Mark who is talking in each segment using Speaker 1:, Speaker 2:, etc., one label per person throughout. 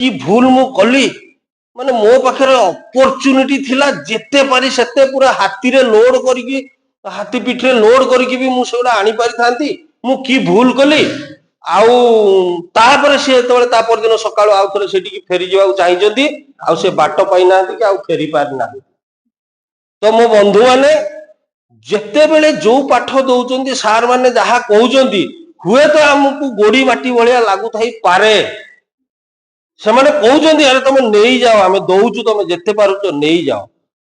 Speaker 1: କି ଭୁଲ ମୁଁ କଲି ମାନେ ମୋ ପାଖରେ ଅପରଚ୍ୟୁନିଟି ଥିଲା ଯେତେ ପାରି ସେତେ ପୁରା ହାତୀରେ ଲୋଡ କରିକି ହାତୀ ପିଠିରେ ଲୋଡ କରିକି ବି ମୁଁ ସେଗୁଡା ଆଣିପାରିଥାନ୍ତି। ମୁଁ କି ଭୁଲ କଲି ଆଉ ତାପରେ ସେ ଯେତେବେଳେ ତା ପରଦିନ ସକାଳୁ ଆଉ ଥରେ ସେଠିକି ଫେରି ଯିବାକୁ ଚାହିଁଛନ୍ତି ଆଉ ସେ ବାଟ ପାଇନାହାନ୍ତି କି ଆଉ ଫେରି ପାରିନାହାନ୍ତି। ତ ମୋ ବନ୍ଧୁ ମାନେ ଯେତେବେଳେ ଯୋଉ ପାଠ ଦଉଛନ୍ତି ସାର୍ ମାନେ ଯାହା କହୁଛନ୍ତି ହୁଏତ ଆମକୁ ଗୋଡି ମାଟି ଭଳିଆ ଲାଗୁଥାଇ ପାରେ ସେମାନେ କହୁଛନ୍ତି ଆରେ ତମେ ନେଇଯାଅ ଆମେ ଦଉଛୁ ତମେ ଯେତେ ପାରୁଛ ନେଇଯାଅ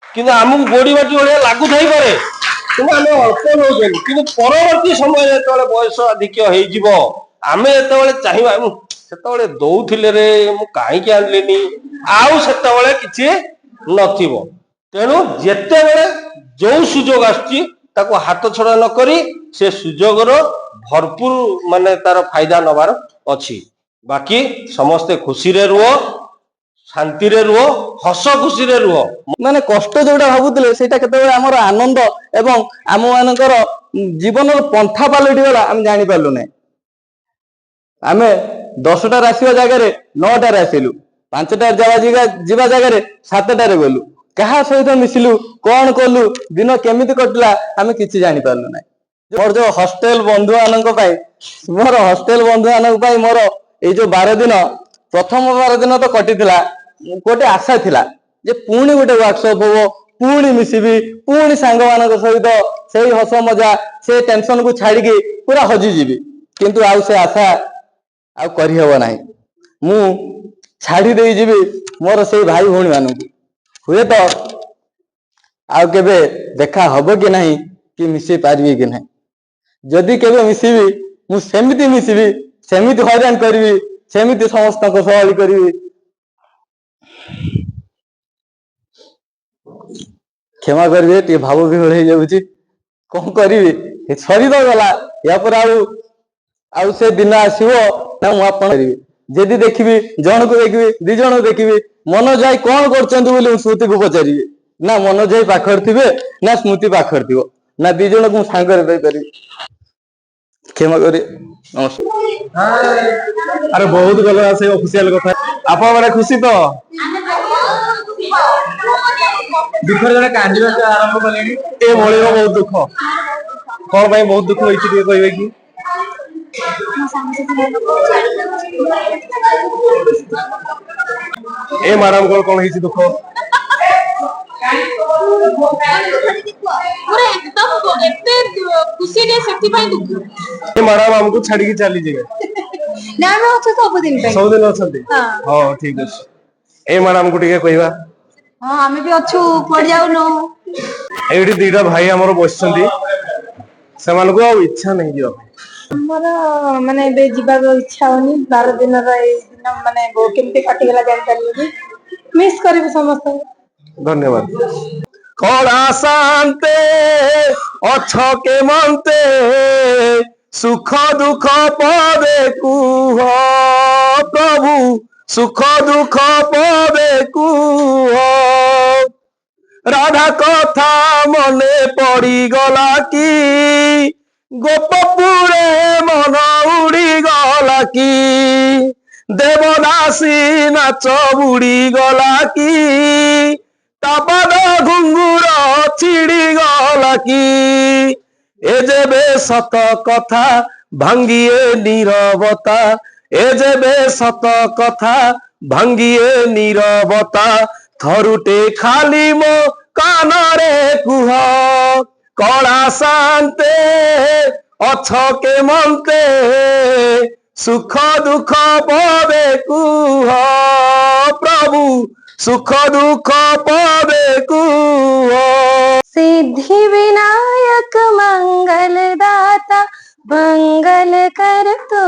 Speaker 1: କିନ୍ତୁ ଆମକୁ ଗୋଡି ମାଟି ଭଳିଆ ଲାଗୁଥାଇପାରେ କିନ୍ତୁ ଆମେ ଅଳ୍ପ ନଉଛନ୍ତି କିନ୍ତୁ ପରବର୍ତ୍ତୀ ସମୟରେ ଯେତେବେଳେ ବୟସ ଅଧିକ ହେଇଯିବ ଆମେ ଯେତେବେଳେ ଚାହିଁବା ସେତେବେଳେ ଦଉଥିଲେ ରେ ମୁଁ କାହିଁକି ଆଣିଲିନି ଆଉ ସେତେବେଳେ କିଛି ନଥିବ। ତେଣୁ ଯେତେବେଳେ ଯୋଉ ସୁଯୋଗ ଆସୁଛି ତାକୁ ହାତ ଛଡା ନ କରି ସେ ସୁଯୋଗର ଭରପୁର ମାନେ ତାର ଫାଇଦା ନବାର ଅଛି। ବାକି ସମସ୍ତେ ଖୁସିରେ ରୁହ ଶାନ୍ତିରେ ରୁହ ହସ ଖୁସିରେ ରୁହ।
Speaker 2: ମାନେ କଷ୍ଟ ଯୋଉଟା ଭାବୁଥିଲେ ସେଇଟା କେତେବେଳେ ଆମର ଆନନ୍ଦ ଏବଂ ଆମ ମାନଙ୍କର ଜୀବନର ପନ୍ଥା ପାଲଟିଗଲା ଆମେ ଜାଣିପାରିଲୁ ନାହିଁ। ଆମେ 10টাରେ ଆସିବା ଜାଗାରେ 9টাରେ ଆସିଲୁ, 5টাରେ ଯିବା ଜାଗାରେ 7টাରେ ଗଲୁ। କାହା ସହିତ ମିଶିଲୁ କଣ କଲୁ ଦିନ କେମିତି କଟିଲା ଆମେ କିଛି ଜାଣିପାରିଲୁ ନାହିଁ। ମୋର ଯୋଉ ହଷ୍ଟେଲ ବନ୍ଧୁ ମାନଙ୍କ ପାଇଁ ମୋର ଏଇ ଯୋଉ 12 ଦିନ ପ୍ରଥମ 12 ଦିନ ତ କଟିଥିଲା ଗୋଟେ ଆଶା ଥିଲା ଯେ ପୁଣି ଗୋଟେ ୱାର୍କସପ୍ ହବ ପୁଣି ମିଶିବି ପୁଣି ସାଙ୍ଗମାନଙ୍କ ସହିତ ସେଇ ହସ ମଜା ସେ ଟେନସନକୁ ଛାଡିକି ପୁରା ହଜିଯିବି କିନ୍ତୁ ଆଉ ସେ ଆଶା ଆଉ କରିହେବ ନାହିଁ। ମୁଁ ଛାଡି ଦେଇଯିବି ମୋର ସେଇ ଭାଇ ଭଉଣୀ ମାନଙ୍କୁ। ହୁଏତ ଆଉ କେବେ ଦେଖା ହବ କି ନାହିଁ କି ମିଶି ପାରିବି କି ନାହିଁ। ଯଦି କେବେ ମିଶିବି ମୁଁ ସେମିତି ମିଶିବି ସେମିତି ହଇରାଣ କରିବି ସେମିତି ସମସ୍ତଙ୍କ ସହାଳି କରିବି। କ୍ଷମା କରିବେ ଟିକେ ଭାବ ବିହଳ ହେଇଯାଉଛି କଣ କରିବି ସରି ତ ଗଲା ୟା ପରେ ଆଉ ସେ ଦିନ ଆସିବ ନା ମୁଁ ଆପଣ କରିବି ଯଦି ଦେଖିବି ଜଣକୁ ଦେଖିବି 2 ଜଣକୁ ଦେଖିବି ମନୋଜ ଭାଇ କଣ କରୁଛନ୍ତି ବୋଲି ମୁଁ ସ୍ମୃତିକୁ ପଚାରିବି ନା ମନୋଜ ଭାଇ ପାଖରେ ଥିବେ ନା ସ୍ମୃତି ପାଖରେ ଥିବ ନା 2 ଜଣକୁ ମୁଁ ସାଙ୍ଗରେ ପାଇପାରିବି। କ୍ଷମା କରି ନମସ୍କାର।
Speaker 3: ଆରେ ବହୁତ ଭଲ ସେ ଅଫିସିଆଲ କଥା। ଆପଣ ମାନେ ଖୁସି ତ? ଦୁଃଖରେ ଜଣେ କାନ୍ଦିବାକୁ ଆରମ୍ଭ କଲେଣି। ଏ ଭଳିର ବହୁତ ଦୁଃଖ କଣ ପାଇଁ ବହୁତ ଦୁଃଖ ହେଇଛି ଟିକେ କହିବେ କି? ଏ ମ୍ୟାଡାମଙ୍କର କଣ ହେଇଛି ଦୁଃଖ? ମ୍ୟାଡାମ ଆମକୁ ଛାଡିକି ଚାଲିଯିବେ
Speaker 4: ନା ଆମେ ଅଛୁ ସବୁଦିନ ପାଇଁ।
Speaker 3: ସବୁଦିନ ଅଛନ୍ତି? ହଉ ଠିକ ଅଛି। ଏ ମ୍ୟାଡାମକୁ ଟିକେ କହିବା।
Speaker 4: ହଁ ଆମେ ବି ଅଛୁ କୁଆଡେ ଯାଉନୁ।
Speaker 3: ଏଇଠି 2ଟା ଭାଇ ଆମର ବସିଛନ୍ତି ସେମାନଙ୍କୁ ଆଉ ଇଚ୍ଛା ନାହିଁ ଯିବା ପାଇଁ।
Speaker 4: ଆମର ମାନେ ଏବେ ଯିବାକୁ ଇଚ୍ଛା ହଉନି 12 ଦିନର ଏଇ ଦିନ ମାନେ କେମିତି କଟିଗଲା ଜାଣିପାରିଲୁନି। ମିସ୍ କରିବୁ ସମସ୍ତଙ୍କୁ।
Speaker 3: ଧନ୍ୟବାଦ। କଳା ଶାନ୍ତେ ଅଛ କେମନ୍ତେ ସୁଖ ଦୁଃଖ ପଦେ କୁହ ପ୍ରଭୁ ସୁଖ ଦୁଃଖ ପଦେ କୁହ। ରାଧା କଥା ମନେ ପଡିଗଲା କି ଗୋପପୁରେ ମନ ଉଡିଗଲା କି ଦେବଦାସୀ ନାଚ ବୁଡିଗଲା କି ତାପଦ ଘୁଙ୍ଗୁର ଛିଡିଗଲା କି ଏ ଯେବେ ସତ କଥା ଭାଙ୍ଗିଏ ନୀରବତା ଏ ଯେବେ ସତ କଥା ଭାଙ୍ଗିଏ ନୀରବତା ଥରୁଟେ ଖାଲି ମୋ କାନରେ କୁହ କଳା ଶାନ୍ତେ ଅଛ କେମନ୍ତେ ସୁଖ ଦୁଃଖ ପଦେ କୁହ ପ୍ରଭୁ ସୁଖ ଦୁଃଖ पदे कुह।
Speaker 4: सिद्धि विनायक मंगल दाता मंगल कर तो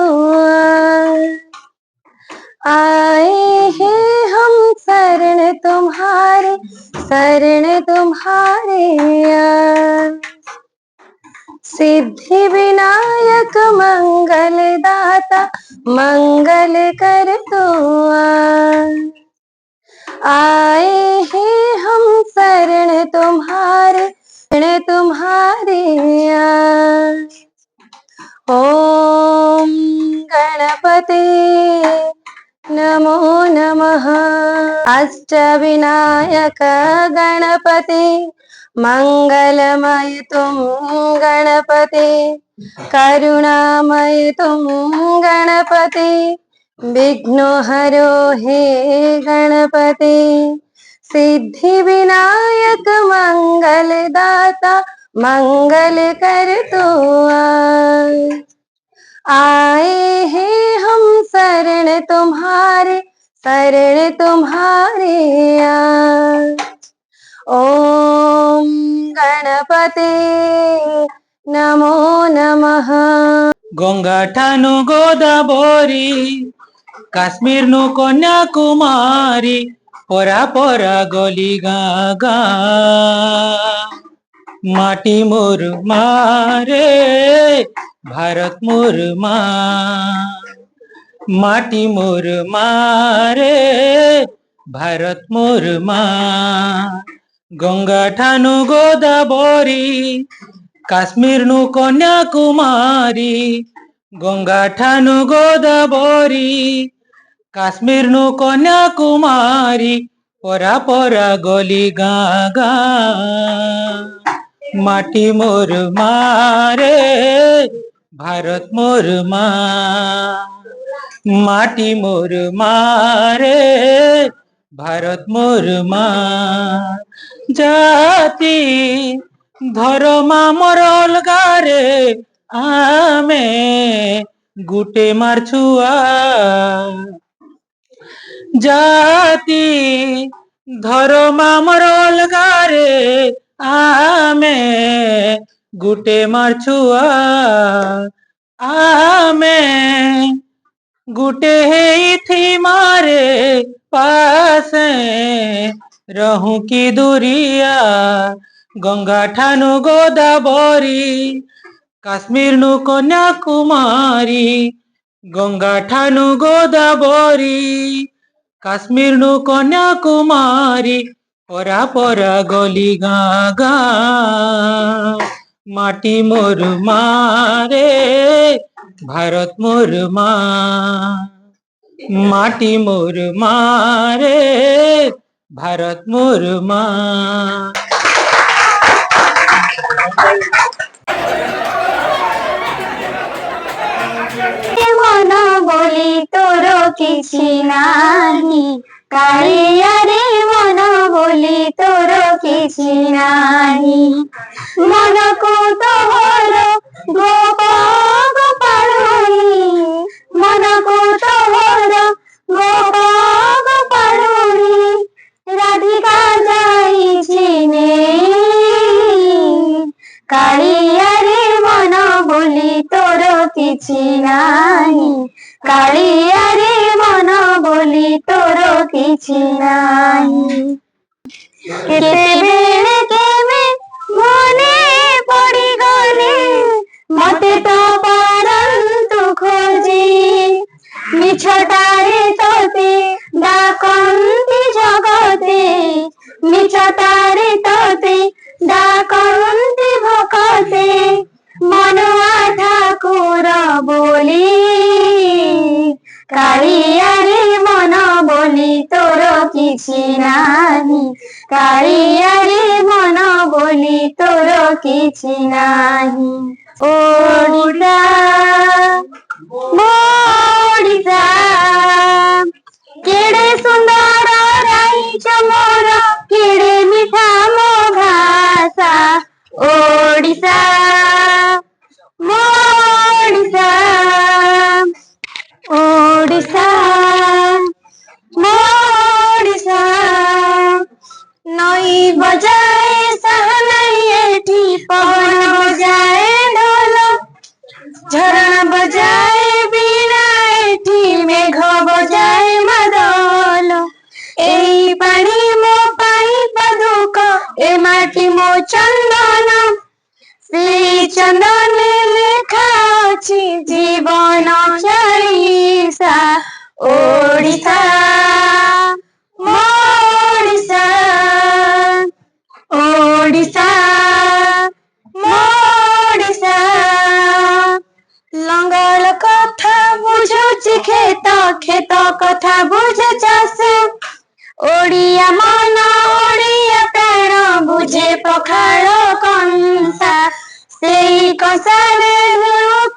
Speaker 4: आए हैं हम शरण तुम्हारे सिद्धि विनायक मंगल दाता मंगल कर तो आए हैं हम शरण तुम्हारे ओम गणपते नमो नमः। अष्टविनायक गणपते मंगलमय तुम गणपते, करुणामय तुम गणपते, विघ्नहरो हे गणपते, सिद्धि विनायक मंगलदाता मंगल कर तू आए हैं हम शरण तुम्हारे आए। ओम गणपते नमो नमः।
Speaker 3: गंगा ठानु गोदावरी, काश्मीर नु कन्याकुमारी, परा परा गली गाँ गाँ, माटी मोर मारे भारत मोर माँ, माटी मोर मारे भारत मोर माँ। गंगा ठानु गोदावरी, काश्मीर नु कन्याकुमारी, गंगा ठानु गोदावरी, काश्मीर नु कन्याकुमारी, परा परा गली गाँ गाँ, माटी मोर मारे भारत मोर माँ, माटी मोर मारे भारत मोर माँ। जाति धर्म मोर अलगा रे, आमे गुटे मार छुआ, जाति धर्म मोर अलगा रे, आमे गुटे मार छुआ, आमे गुटे ही थी मारे पासे रहूं की दूरिया। गंगा ठानु गोदावरी, काश्मीर नु कन्याकुमारी, गंगा ठानु गोदावरी, काश्मीर नु कन्याकुमारी, परा परा गली गाँ गाँ, माटी मोर मारे भारत मोर माँ, माटी मोर मारे भारत मोर माँ।
Speaker 4: मन बोली तोर किछि नाही, कालिया रे मन बोली तोर किछि नाही, मन को तोहर गोप गोपाळुनी, मन को तोहर गोप गोपाळुनी, राधिका जाइछि नेई, कालिया रे मन बोली तोर किछि नाही, कालिया रे मन बोली तोर किछि नाही। केतेबेले केमे मने पड़ी गले, मते तो पारंतु खोजी, मिछटारे तोते डाकन्ति जगते, मिछटारे तोते डाकन्ति भकते, मनुआ ठाकुर बोली, कालिया रे मन बोली तोर किछि नाही, कालिया रे मन बोली तोर किछि नाही। ओडिसा ओडिसा केड़े सुंदर राइछ मोर, केड़े मिठा मो भाषा, ओडिसा ओडिसा ओडिसा ओडिसा। नई बजाए सहनाई एठी, पवन बजाए ढोल, झरणा बजाए बीणा एठी, मेघ बजाए मादल, एई पानी मो पाई पादुक, ए माटी मो चंदन, श्री चंदन लेखा अछि जीवन चालीसा। ओडिसा ओडिसा ओडिसा ओडिसा। लंगल कथा बुझुछि खेत, खेत
Speaker 5: କଥା ବୁଝେ ଚାଷ ଓଡିଆ ମନ ଓଡିଆ ପ୍ରାଣ ବୁଝେ ପଖାଳ କଂସା ସେଇ କଂସାରେ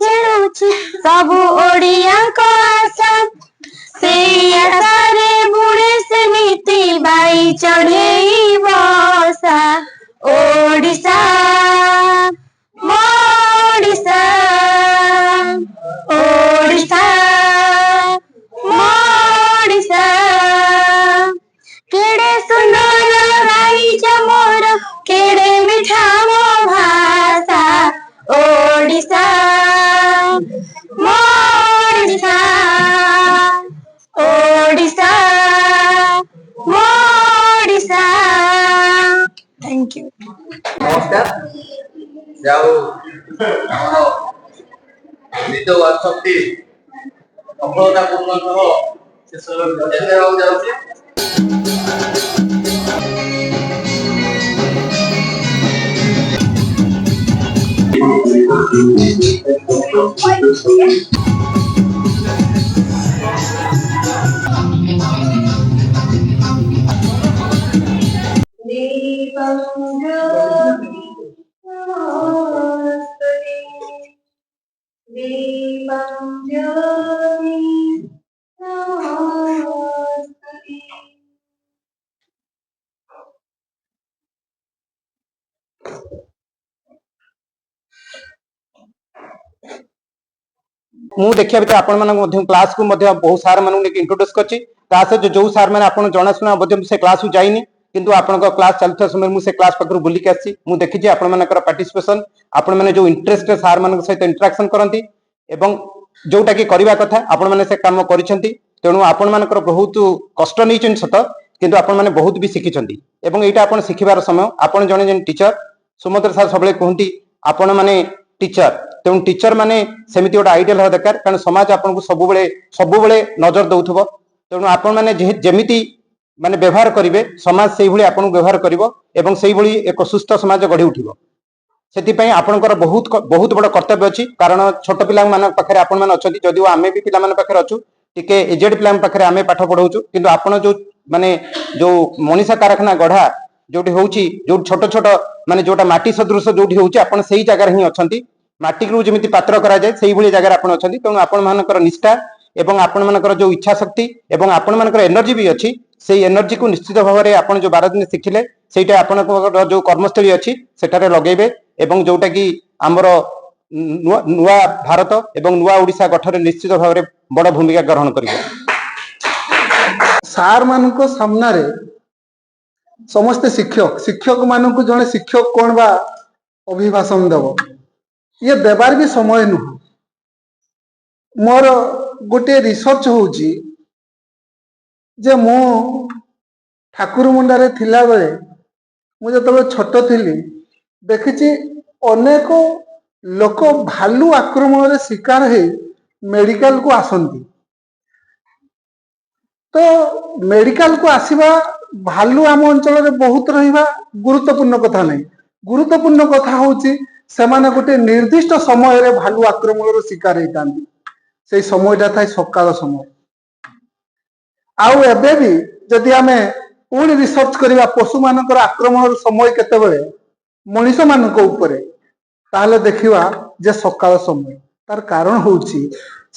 Speaker 5: ଖେଳୁଛି ସବୁ ଓଡିଆଙ୍କ ଆଶା ସେଇ ଆଶାରେ ବୁଣେ ସେମିତି ବାଇ ଚଢେଇ ବସା ଓଡିଶା ଓଡ଼ିଶା ଓଡ଼ିଶା ଓଡ଼ିଶା କେଡେ ସୁନ୍ଦର ଗାଇଛ ମୋର କେଡେ ମିଠା ମୋ ଭାଷା ଓଡ଼ିଶା ଓଡ଼ିଶା ଓଡ଼ିଶା ଓଡ଼ିଶା थैंक यू
Speaker 2: ନମସ୍କାର। ଯାଉ ଆମର ନିଜ ୱାର୍କସପଟି ସଫଳତାପୂର୍ଣ୍ଣ ସହ ଶେଷ ହେବାକୁ ଯାଉଛି।
Speaker 5: दीपं ज्योति नमोस्तुते दीपं ज्योति नमोस्तुते
Speaker 3: ମୁଁ ଦେଖିବା ଭିତରେ ଆପଣମାନଙ୍କୁ ମଧ୍ୟ କ୍ଲାସକୁ ମଧ୍ୟ ବହୁ ସାର୍ ମାନଙ୍କୁ ନେଇକି ଇଣ୍ଟ୍ରୋଡ୍ୟୁସ କରିଛି ତା ସହିତ ଯୋଉ ସାର୍ ମାନେ ଆପଣ ଜଣାଶୁଣା ମଧ୍ୟ ସେ କ୍ଲାସକୁ ଯାଇନି କିନ୍ତୁ ଆପଣଙ୍କ କ୍ଲାସ ଚାଲୁଥିବା ସମୟରେ ମୁଁ ସେ କ୍ଲାସ ପାଖରୁ ବୁଲିକି ଆସିଛି ମୁଁ ଦେଖିଛି ଆପଣମାନଙ୍କର ପାର୍ଟିସିପେସନ ଆପଣମାନେ ଯୋଉ ଇଣ୍ଟରେଷ୍ଟ ସାର୍ ମାନଙ୍କ ସହିତ ଇଣ୍ଟରାକ୍ସନ କରନ୍ତି ଏବଂ ଯୋଉଟା କି କରିବା କଥା ଆପଣମାନେ ସେ କାମ କରିଛନ୍ତି ତେଣୁ ଆପଣମାନଙ୍କର ବହୁତ କଷ୍ଟ ନେଇଛନ୍ତି ସତ କିନ୍ତୁ ଆପଣମାନେ ବହୁତ ବି ଶିଖିଛନ୍ତି ଏବଂ ଏଇଟା ଆପଣ ଶିଖିବାର ସମୟ ଆପଣ ଜଣେ ଜଣେ ଟିଚର ସୁମନ୍ତ୍ର ସାର୍ ସବୁବେଳେ କୁହନ୍ତି ଆପଣମାନେ ଟିଚର ତେଣୁ ଟିଚର ମାନେ ସେମିତି ଗୋଟେ ଆଇଡିଆଲ ହେବା ଦରକାର କାରଣ ସମାଜ ଆପଣଙ୍କୁ ସବୁବେଳେ ନଜର ଦଉଥିବ ତେଣୁ ଆପଣମାନେ ଯେମିତି ମାନେ ବ୍ୟବହାର କରିବେ ସମାଜ ସେଇଭଳି ଆପଣଙ୍କୁ ବ୍ୟବହାର କରିବ ଏବଂ ସେଇଭଳି ଏକ ସୁସ୍ଥ ସମାଜ ଗଢି ଉଠିବ ସେଥିପାଇଁ ଆପଣଙ୍କର ବହୁତ ବଡ କର୍ତ୍ତବ୍ୟ ଅଛି କାରଣ ଛୋଟ ପିଲାମାନଙ୍କ ପାଖରେ ଆପଣମାନେ ଅଛନ୍ତି ଯଦିଓ ଆମେ ବି ପିଲାମାନଙ୍କ ପାଖରେ ଅଛୁ ଟିକେ ଏଜେଡ୍ ପିଲାଙ୍କ ପାଖରେ ଆମେ ପାଠ ପଢଉଛୁ କିନ୍ତୁ ଆପଣ ଯୋଉ ମାନେ ଯୋଉ ମଣିଷ କାରଖାନା ଗଢା ଯୋଉଠି ହଉଛି ଯୋଉଠି ଛୋଟ ଛୋଟ ମାନେ ଯୋଉଟା ମାଟି ସଦୃଶ ଯୋଉଠି ହଉଛି ଆପଣ ସେଇ ଜାଗାରେ ହିଁ ଅଛନ୍ତି ମାଟିକୁ ଯେମିତି ପାତ୍ର କରାଯାଏ ସେଇଭଳି ଜାଗାରେ ଆପଣ ଅଛନ୍ତି ତେଣୁ ଆପଣମାନଙ୍କର ନିଷ୍ଠା ଏବଂ ଆପଣମାନଙ୍କର ଯୋଉ ଇଚ୍ଛା ଶକ୍ତି ଏବଂ ଆପଣମାନଙ୍କର ଏନର୍ଜି ବି ଅଛି ସେଇ ଏନର୍ଜିକୁ ନିଶ୍ଚିତ ଭାବରେ ଆପଣ ଯୋଉ 12 ଦିନ ଶିଖିଲେ ସେଇଟା ଆପଣଙ୍କର ଯୋଉ କର୍ମସ୍ଥଳୀ ଅଛି ସେଠାରେ ଲଗେଇବେ ଏବଂ ଯୋଉଟା କି ଆମର ନୂଆ ଭାରତ ଏବଂ ନୂଆ ଓଡିଶା ଗଠନରେ ନିଶ୍ଚିତ ଭାବରେ ବଡ ଭୂମିକା ଗ୍ରହଣ କରିବେ।
Speaker 6: ସାର୍ ମାନଙ୍କ ସାମ୍ନାରେ ସମସ୍ତେ ଶିକ୍ଷକ ମାନଙ୍କୁ ଜଣେ ଶିକ୍ଷକ କଣ ବା ଅଭିଭାଷଣ ଦେବ ଇଏ ଦେବାର ବି ସମୟ ନୁହଁ ମୋର ଗୋଟିଏ ରିସର୍ଚ୍ଚ ହଉଛି ଯେ ମୁଁ ଠାକୁର ମୁଣ୍ଡାରେ ଥିଲାବେଳେ ମୁଁ ଯେତେବେଳେ ଛୋଟ ଥିଲି ଦେଖିଛି ଅନେକ ଲୋକ ଭାଲୁ ଆକ୍ରମଣରେ ଶିକାର ହେଇ ମେଡିକାଲକୁ ଆସନ୍ତି ତ ମେଡିକାଲକୁ ଆସିବା ଭାଲୁ ଆମ ଅଞ୍ଚଳରେ ବହୁତ ରହିବା ଗୁରୁତ୍ୱପୂର୍ଣ୍ଣ କଥା ନାହିଁ ଗୁରୁତ୍ୱପୂର୍ଣ୍ଣ କଥା ହଉଛି ସେମାନେ ଗୋଟେ ନିର୍ଦ୍ଦିଷ୍ଟ ସମୟରେ ଭାଲୁ ଆକ୍ରମଣର ଶିକାର ହେଇଥାନ୍ତି ସେଇ ସମୟଟା ଥାଏ ସକାଳ ସମୟ ଆଉ ଏବେ ବି ଯଦି ଆମେ ପୁଣି ରିସର୍ଚ୍ଚ କରିବା ପଶୁମାନଙ୍କର ଆକ୍ରମଣର ସମୟ କେତେବେଳେ ମଣିଷ ମାନଙ୍କ ଉପରେ ତାହେଲେ ଦେଖିବା ଯେ ସକାଳ ସମୟ ତାର କାରଣ ହଉଛି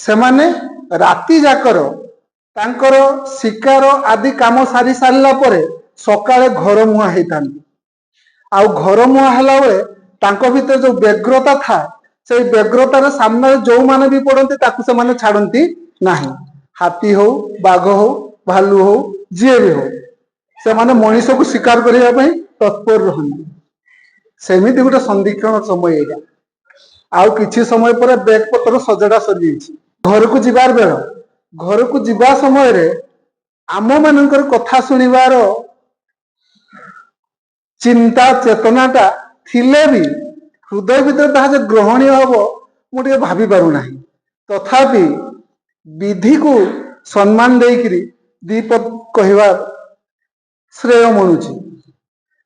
Speaker 6: ସେମାନେ ରାତି ଯାକର ତାଙ୍କର ଶିକାର ଆଦି କାମ ସାରି ସାରିଲା ପରେ ସକାଳେ ଘର ମୁହାଁ ହେଇଥାନ୍ତି ଆଉ ଘର ମୁହାଁ ହେଲା ବେଳେ ତାଙ୍କ ଭିତରେ ଯୋଉ ବ୍ୟଗ୍ରତା ଥାଏ ସେଇ ବ୍ୟଗ୍ରତାର ସାମ୍ନାରେ ଯୋଉମାନେ ବି ପଡନ୍ତି ତାକୁ ସେମାନେ ଛାଡନ୍ତି ନାହିଁ ହାତୀ ହଉ ବାଘ ହଉ ଭାଲୁ ହଉ ଯିଏ ବି ହଉ ସେମାନେ ମଣିଷକୁ ଶିକାର କରିବା ପାଇଁ ତତ୍ପର ରହନ୍ତି ସେମିତି ଗୋଟେ ସନ୍ଦିକ୍ଷଣ ସମୟ ଏଇଟା ଆଉ କିଛି ସମୟ ପରେ ବେଗ ପତ୍ର ସଜଡା ସରିଯାଇଛି ଘରକୁ ଯିବାର ବେଳ ଘରକୁ ଯିବା ସମୟରେ ଆମ ମାନଙ୍କର କଥା ଶୁଣିବାର ଚିନ୍ତା ଚେତନାଟା ଥିଲେ ବି ହୃଦୟ ଭିତରେ ତାହା ଯେ ଗ୍ରହଣୀୟ ହବ ମୁଁ ଟିକେ ଭାବି ପାରୁନାହିଁ ତଥାପି ବିଧିକୁ ସମ୍ମାନ ଦେଇକିରି ଦୀପକ କହିବା ଶ୍ରେୟ ମଣୁଛି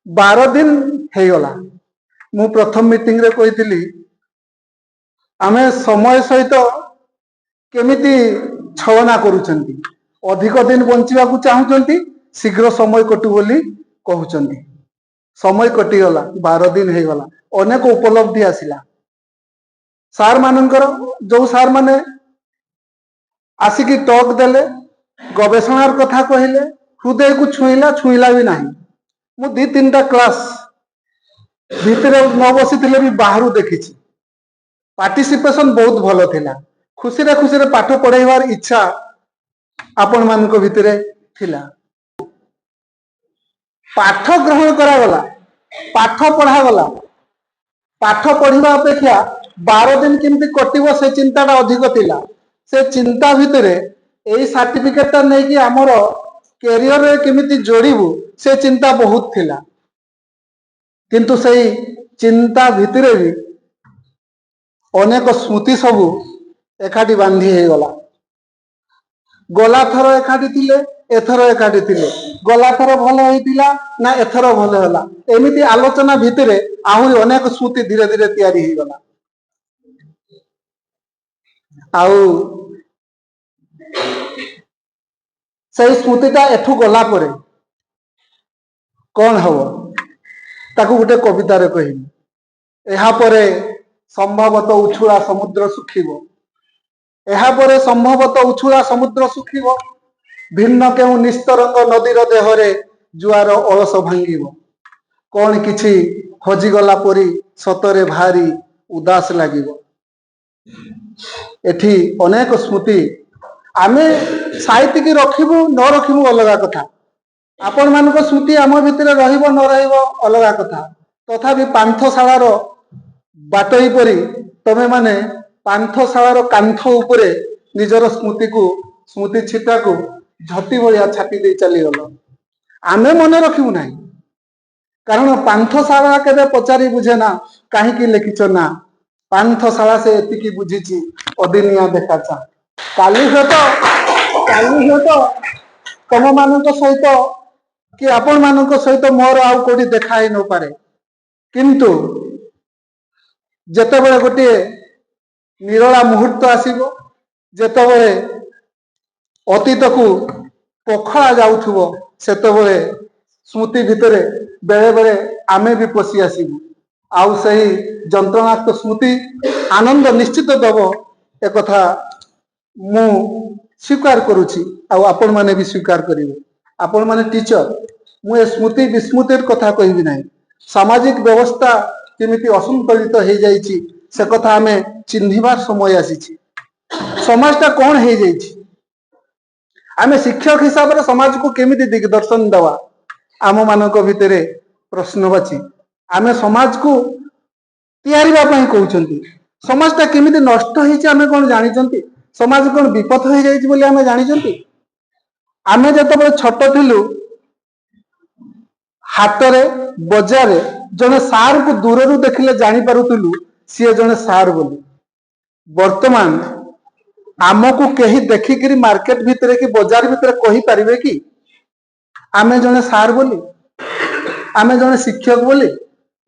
Speaker 6: 12 ଦିନ ହେଇଗଲା ମୁଁ ପ୍ରଥମ ମିଟିଂରେ କହିଥିଲି ଆମେ ସମୟ ସହିତ କେମିତି ଛଳନା କରୁଛନ୍ତି ଅଧିକ ଦିନ ବଞ୍ଚିବାକୁ ଚାହୁଁଛନ୍ତି, ଶୀଘ୍ର ସମୟ କଟୁ ବୋଲି କହୁଛନ୍ତି। ସମୟ କଟିଗଲା, 12 ଦିନ ହେଇଗଲା, ଅନେକ ଉପଲବ୍ଧି ଆସିଲା। ସାର୍ ମାନଙ୍କର, ଯୋଉ ସାର୍ ମାନେ ଆସିକି ଟକ୍ ଦେଲେ, ଗବେଷଣାର କଥା କହିଲେ, ହୃଦୟକୁ ଛୁଇଁଲା ବି ନାହିଁ। ମୁଁ 2-3ଟା କ୍ଲାସ ଭିତରେ ନ ବସିଥିଲେ ବି ବାହାରୁ ଦେଖିଛି। ପାର୍ଟିସିପେସନ ବହୁତ ଭଲ ଥିଲା। ଖୁସିରେ ପାଠ ପଢେଇବାର ଇଚ୍ଛା ଆପଣ ମାନଙ୍କ ଭିତରେ ଥିଲା। ପାଠ ଗ୍ରହଣ କରାଗଲା, ପାଠ ପଢାଗଲା। ପାଠ ପଢିବା ଅପେକ୍ଷା 12 ଦିନ କେମିତି କଟିବ ସେ ଚିନ୍ତାଟା ଅଧିକ ଥିଲା। ସେ ଚିନ୍ତା ଭିତରେ ଏଇ ସାର୍ଟିଫିକେଟଟା ନେଇକି ଆମର କ୍ୟାରିୟରରେ କେମିତି ଯୋଡ଼ିବୁ ସେ ଚିନ୍ତା ବହୁତ ଥିଲା। କିନ୍ତୁ ସେଇ ଚିନ୍ତା ଭିତରେ ବି ଅନେକ ସ୍ମୃତି ସବୁ ଏକାଠି ବାନ୍ଧି ହେଇଗଲା। ଗଲା ଥର ଏକାଠି ଥିଲେ, ଏଥର ଏକାଠି ଥିଲେ। ଗଲା ଥର ଭଲ ହେଇଥିଲା ନା ଏଥର ଭଲ ହେଲା, ଏମିତି ଆଲୋଚନା ଭିତରେ ଆହୁରି ଅନେକ ସ୍ମୃତି ଧୀରେ ଧୀରେ ତିଆରି ହେଇଗଲା। ଆଉ ସେଇ ସ୍ମୃତିଟା ଏଠୁ ଗଲା ପରେ କଣ ହବ ତାକୁ ଗୋଟେ କବିତାରେ କହିବି। ଏହାପରେ ସମ୍ଭବତଃ ଉଛୁଳା ସମୁଦ୍ର ଶୁଖିବ, ଏହାପରେ ସମ୍ଭବତଃ ଉଛୁଳା ସମୁଦ୍ର ଶୁଖିବ, ଭିନ୍ନ କେଉଁ ନିସ୍ତରଙ୍ଗ ନଦୀର ଦେହରେ ଜୁଆର ଅଳସ ଭାଙ୍ଗିବ। କଣ କିଛି ହଜିଗଲା ପରି ସତରେ ଭାରି ଉଦାସ ଲାଗିବ। ଏଠି ଅନେକ ସ୍ମୃତି ଆମେ ସାଇତିକି ରଖିବୁ ନ ରଖିବୁ ଅଲଗା କଥା। ଆପଣ ମାନଙ୍କ ସ୍ମୃତି ଆମ ଭିତରେ ରହିବ ନ ରହିବ ଅଲଗା କଥା। ତଥାପି ପାନ୍ଥଶାଳାର ବାଟୋଇ ପରି ତମେ ମାନେ ପାନ୍ଥଶାଳାର କାନ୍ଥ ଉପରେ ନିଜର ସ୍ମୃତି ଛିଟାକୁ ଝଟି ଭଳିଆ ଛାଟି ଦେଇ ଚାଲିଗଲ। ଆମେ ମନେ ରଖିବୁ ନାହିଁ, କାରଣ ପାନ୍ଥଶାଳା କେବେ ପଚାରି ବୁଝେ ନା କାହିଁକି ଲେଖିଛ ନା। ପାନ୍ଥଶାଳା ସେ ଏତିକି ବୁଝିଛି ଅଦିନିଆ ଦେଖାଚା। କାଲି ହୁଏତ ତମ ମାନଙ୍କ ସହିତ କି ଆପଣ ମାନଙ୍କ ସହିତ ମୋର ଆଉ କୋଉଠି ଦେଖା ହେଇ ନପାରେ, କିନ୍ତୁ ଯେତେବେଳେ ଗୋଟିଏ ନିରୋଳା ମୁହୂର୍ତ୍ତ ଆସିବ, ଯେତେବେଳେ ଅତୀତକୁ ପଖଳା ଯାଉଥିବ, ସେତେବେଳେ ସ୍ମୃତି ଭିତରେ ବେଳେ ବେଳେ ଆମେ ବି ପଶି ଆସିବୁ। ଆଉ ସେହି ଯନ୍ତ୍ରଣାକ୍ତ ସ୍ମୃତି ଆନନ୍ଦ ନିଶ୍ଚିତ ଦେବ, ଏକଥା ମୁଁ ସ୍ୱୀକାର କରୁଛି ଆଉ ଆପଣମାନେ ବି ସ୍ୱୀକାର କରିବେ। ଆପଣମାନେ ଟିଚର, ମୁଁ ଏ ସ୍ମୃତି ବିସ୍ମୃତିର କଥା କହିବି ନାହିଁ। ସାମାଜିକ ବ୍ୟବସ୍ଥା କେମିତି ଅସନ୍ତୁଳିତ ହେଇଯାଇଛି ସେ କଥା ଆମେ ଚିହ୍ନିବାର ସମୟ ଆସିଛି। ସମାଜଟା କଣ ହେଇଯାଇଛି, ଆମେ ଶିକ୍ଷକ ହିସାବରେ ସମାଜକୁ କେମିତି ଦିଗଦର୍ଶନ ଦେବା, ଆମ ମାନଙ୍କ ଭିତରେ ପ୍ରଶ୍ନବାଚୀ। ଆମେ ସମାଜକୁ ତିଆରିବା ପାଇଁ କହୁଛନ୍ତି, ସମାଜଟା କେମିତି ନଷ୍ଟ ହେଇଛି ଆମେ କଣ ଜାଣିଛନ୍ତି? ସମାଜ କଣ ବିପଦ ହେଇଯାଇଛି ବୋଲି ଆମେ ଜାଣିଛନ୍ତି? ଆମେ ଯେତେବେଳେ ଛୋଟ ଥିଲୁ, ହାଟରେ ବଜାରରେ ଜଣେ ସାର୍ଙ୍କୁ ଦୂରରୁ ଦେଖିଲେ ଜାଣିପାରୁଥିଲୁ ସିଏ ଜଣେ ସାର୍ ବୋଲି। ବର୍ତ୍ତମାନ ଆମକୁ କେହି ଦେଖିକିରି ମାର୍କେଟ ଭିତରେ କି ବଜାର ଭିତରେ କହିପାରିବେ କି ଆମେ ଜଣେ ସାର୍ ବୋଲି, ଆମେ ଜଣେ ଶିକ୍ଷକ ବୋଲି?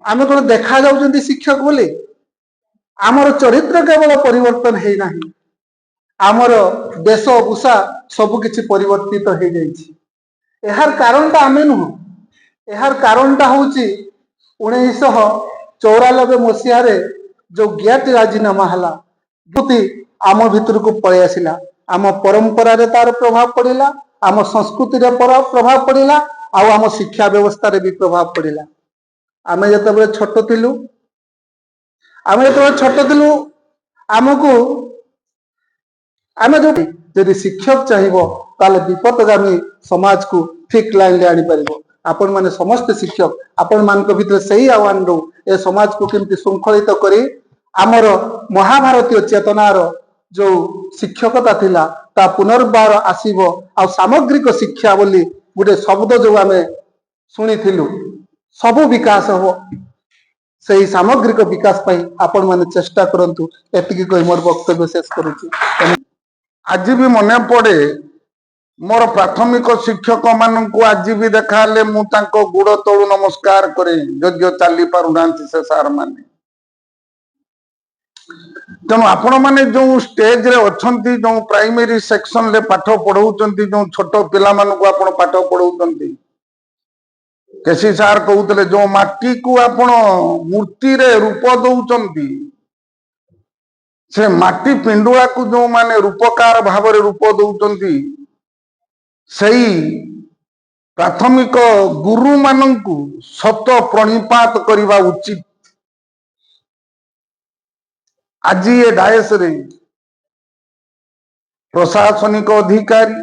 Speaker 6: ଆମେ କଣ ଦେଖା ଯାଉଛନ୍ତି ଶିକ୍ଷକ ବୋଲି? ଆମର ଚରିତ୍ର କେବଳ ପରିବର୍ତ୍ତନ ହେଇନାହିଁ, ଆମର ବେଶଭୂଷା ସବୁ କିଛି ପରିବର୍ତ୍ତିତ ହେଇଯାଇଛି। ଏହାର କାରଣଟା ଆମେ ନୁହଁ, ଏହାର କାରଣଟା ହଉଛି 1994 ମସିହାରେ ଯୋଉ ଗ୍ୟାଟ ରାଜିନାମା ହେଲା, ଆମ ଭିତରକୁ ପଳେଇ ଆସିଲା। ଆମ ପରମ୍ପରାରେ ତାର ପ୍ରଭାବ ପଡିଲା, ଆମ ସଂସ୍କୃତିରେ ପ୍ରଭାବ ପଡିଲା, ଆଉ ଆମ ଶିକ୍ଷା ବ୍ୟବସ୍ଥାରେ ବି ପ୍ରଭାବ ପଡିଲା। ଆମେ ଯେତେବେଳେ ଛୋଟ ଥିଲୁ ଆମେ ଯଦି ଶିକ୍ଷକ ଚାହିଁବ ତାହେଲେ ବିପଦଗାମୀ ସମାଜକୁ ଠିକ ଲାଇନରେ ଆଣିପାରିବ। ଆପଣ ମାନେ ସମସ୍ତେ ଶିକ୍ଷକ, ଆପଣ ମାନଙ୍କ ଭିତରେ ସେଇ ଆହ୍ୱାନ ଦଉ ଏ ସମାଜକୁ କେମିତି ଶୃଙ୍ଖଳିତ କରି ଆମର ମହାଭାରତୀୟ ଚେତନାର ଯୋଉ ଶିକ୍ଷକତା ଥିଲା ତା ପୁନର୍ବାର ଆସିବ। ଆଉ ସାମଗ୍ରିକ ଶିକ୍ଷା ବୋଲି ଗୋଟେ ଶବ୍ଦ ଯୋଉ ଆମେ ଶୁଣିଥିଲୁ, ସବୁ ବିକାଶ ହବ। ସେଇ ସାମଗ୍ରିକ ବିକାଶ ପାଇଁ ଆପଣ ମାନେ ଚେଷ୍ଟା କରନ୍ତୁ। ଏତିକି କହି ମୋର ବକ୍ତବ୍ୟ ଶେଷ କରୁଛି।
Speaker 7: ଆଜି ବି ମନେ ପଡେ ମୋର ପ୍ରାଥମିକ ଶିକ୍ଷକ ମାନଙ୍କୁ, ଆଜି ବି ଦେଖା ହେଲେ ମୁଁ ତାଙ୍କ ଗୋଡ ତଳୁ ନମସ୍କାର କରେ, ଯଦିଓ ଚାଲି ପାରୁନାହାନ୍ତି ସେ ସାର୍ ମାନେ। ତେଣୁ ଆପଣମାନେ ଯୋଉ ଷ୍ଟେଜରେ ଅଛନ୍ତି, ଯୋଉ ପ୍ରାଇମେରୀ ସେକ୍ସନରେ ପାଠ ପଢଉଛନ୍ତି, ଯୋଉ ଛୋଟ ପିଲାମାନଙ୍କୁ ଆପଣ ପାଠ ପଢଉଛନ୍ତି, କେସି ସାର୍ କହୁଥିଲେ ଯୋଉ ମାଟିକୁ ଆପଣ ମୂର୍ତ୍ତିରେ ରୂପ ଦଉଛନ୍ତି, ସେ ମାଟି ପିଣ୍ଡୁଆକୁ ଯୋଉମାନେ ରୂପକାର ଭାବରେ ରୂପ ଦଉଛନ୍ତି, ସେଇ ପ୍ରାଥମିକ ଗୁରୁମାନଙ୍କୁ ସତ ପ୍ରଣିପାତ କରିବା ଉଚିତ। ଆଜି ଏ ଡାଏସରେ ପ୍ରଶାସନିକ ଅଧିକାରୀ,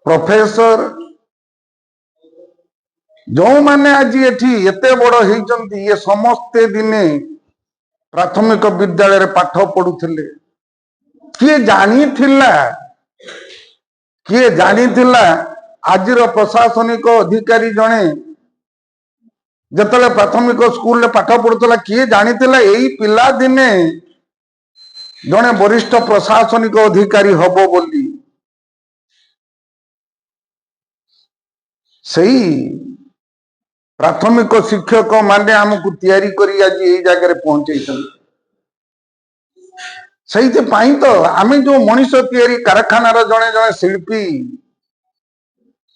Speaker 7: ପ୍ରଫେସର, ଯୋଉମାନେ ଆଜି ଏଠି ଏତେ ବଡ ହେଇଛନ୍ତି, ଇଏ ସମସ୍ତେ ଦିନେ ପ୍ରାଥମିକ ବିଦ୍ୟାଳୟରେ ପାଠ ପଢୁଥିଲେ। କିଏ ଜାଣିଥିଲା ଆଜିର ପ୍ରଶାସନିକ ଅଧିକାରୀ ଜଣେ ଯେତେବେଳେ ପ୍ରାଥମିକ ସ୍କୁଲରେ ପାଠ ପଢୁଥିଲା, କିଏ ଜାଣିଥିଲା ଏଇ ପିଲା ଦିନେ ଜଣେ ବରିଷ୍ଠ ପ୍ରଶାସନିକ ଅଧିକାରୀ ହବ ବୋଲି? ସେଇ ପ୍ରାଥମିକ ଶିକ୍ଷକ ମାନେ ଆମକୁ ତିଆରି କରି ଆଜି ଏଇ ଜାଗାରେ ପହଞ୍ଚେଇଛନ୍ତି। ସେଇଥିପାଇଁ ତ ଆମେ ଯୋଉ ମଣିଷ ତିଆରି କାରଖାନାର ଜଣେ ଜଣେ ଶିଳ୍ପୀ,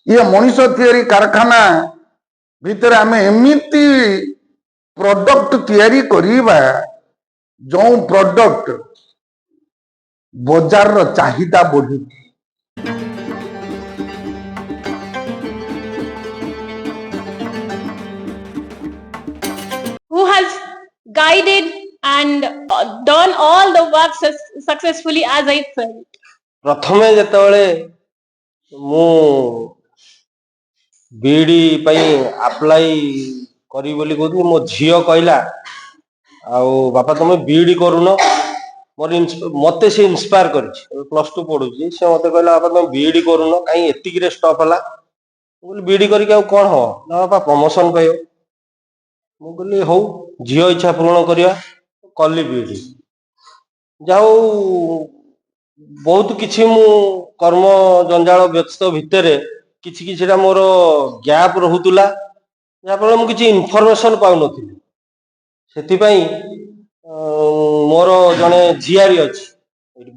Speaker 7: ଇଏ ମଣିଷ ତିଆରି କାରଖାନା ଭିତରେ ଆମେ ଏମିତି ପ୍ରଡକ୍ଟ ତିଆରି କରିବା, ଯୋଉ ପ୍ରଡକ୍ଟ ବଜାରର ଚାହିଦା ବଢୁଛି।
Speaker 8: who has guided and done all the work successfully as I felt.
Speaker 1: ପ୍ରଥମେ ଯେତେବେଳେ ମୁଁ ବିଇଡି ପାଇଁ ଆପ୍ଲାଇ କରିବି ବୋଲି କହୁଥିଲି, ମୋ ଝିଅ କହିଲା ଆଉ ବାପା ତମେ ବିଇଡି କରୁନ। ମତେ ସେ ଇନ୍ସପାୟାର କରିଛି, +2 ପଢୁଛି, ସେ ମତେ କହିଲା ବାପା ତମେ ବିଇଡି କରୁନ, କାହିଁ ଏତିକିରେ ଷ୍ଟପ୍ ହେଲା? ମୁଁ କହିଲି ବିଇଡି କରିକି ଆଉ କଣ ହବ? ନା ବାପା ପ୍ରମୋସନ ପାଇବ। ମୁଁ କହିଲି ହଉ, ଝିଅ ଇଚ୍ଛା ପୂରଣ କରିବା। କଲି ବିଇଡି। ଯାହା ହଉ ବହୁତ କିଛି ମୁଁ କର୍ମ ଜଞ୍ଜାଳ ବ୍ୟସ୍ତ ଭିତରେ କିଛି କିଛିଟା ମୋର ଗ୍ୟାପ୍ ରହୁଥିଲା, ଯାହାଫଳରେ ମୁଁ କିଛି ଇନଫର୍ମେସନ ପାଉନଥିଲି। ସେଥିପାଇଁ ମୋର ଜଣେ ଝିଆରୀ ଅଛି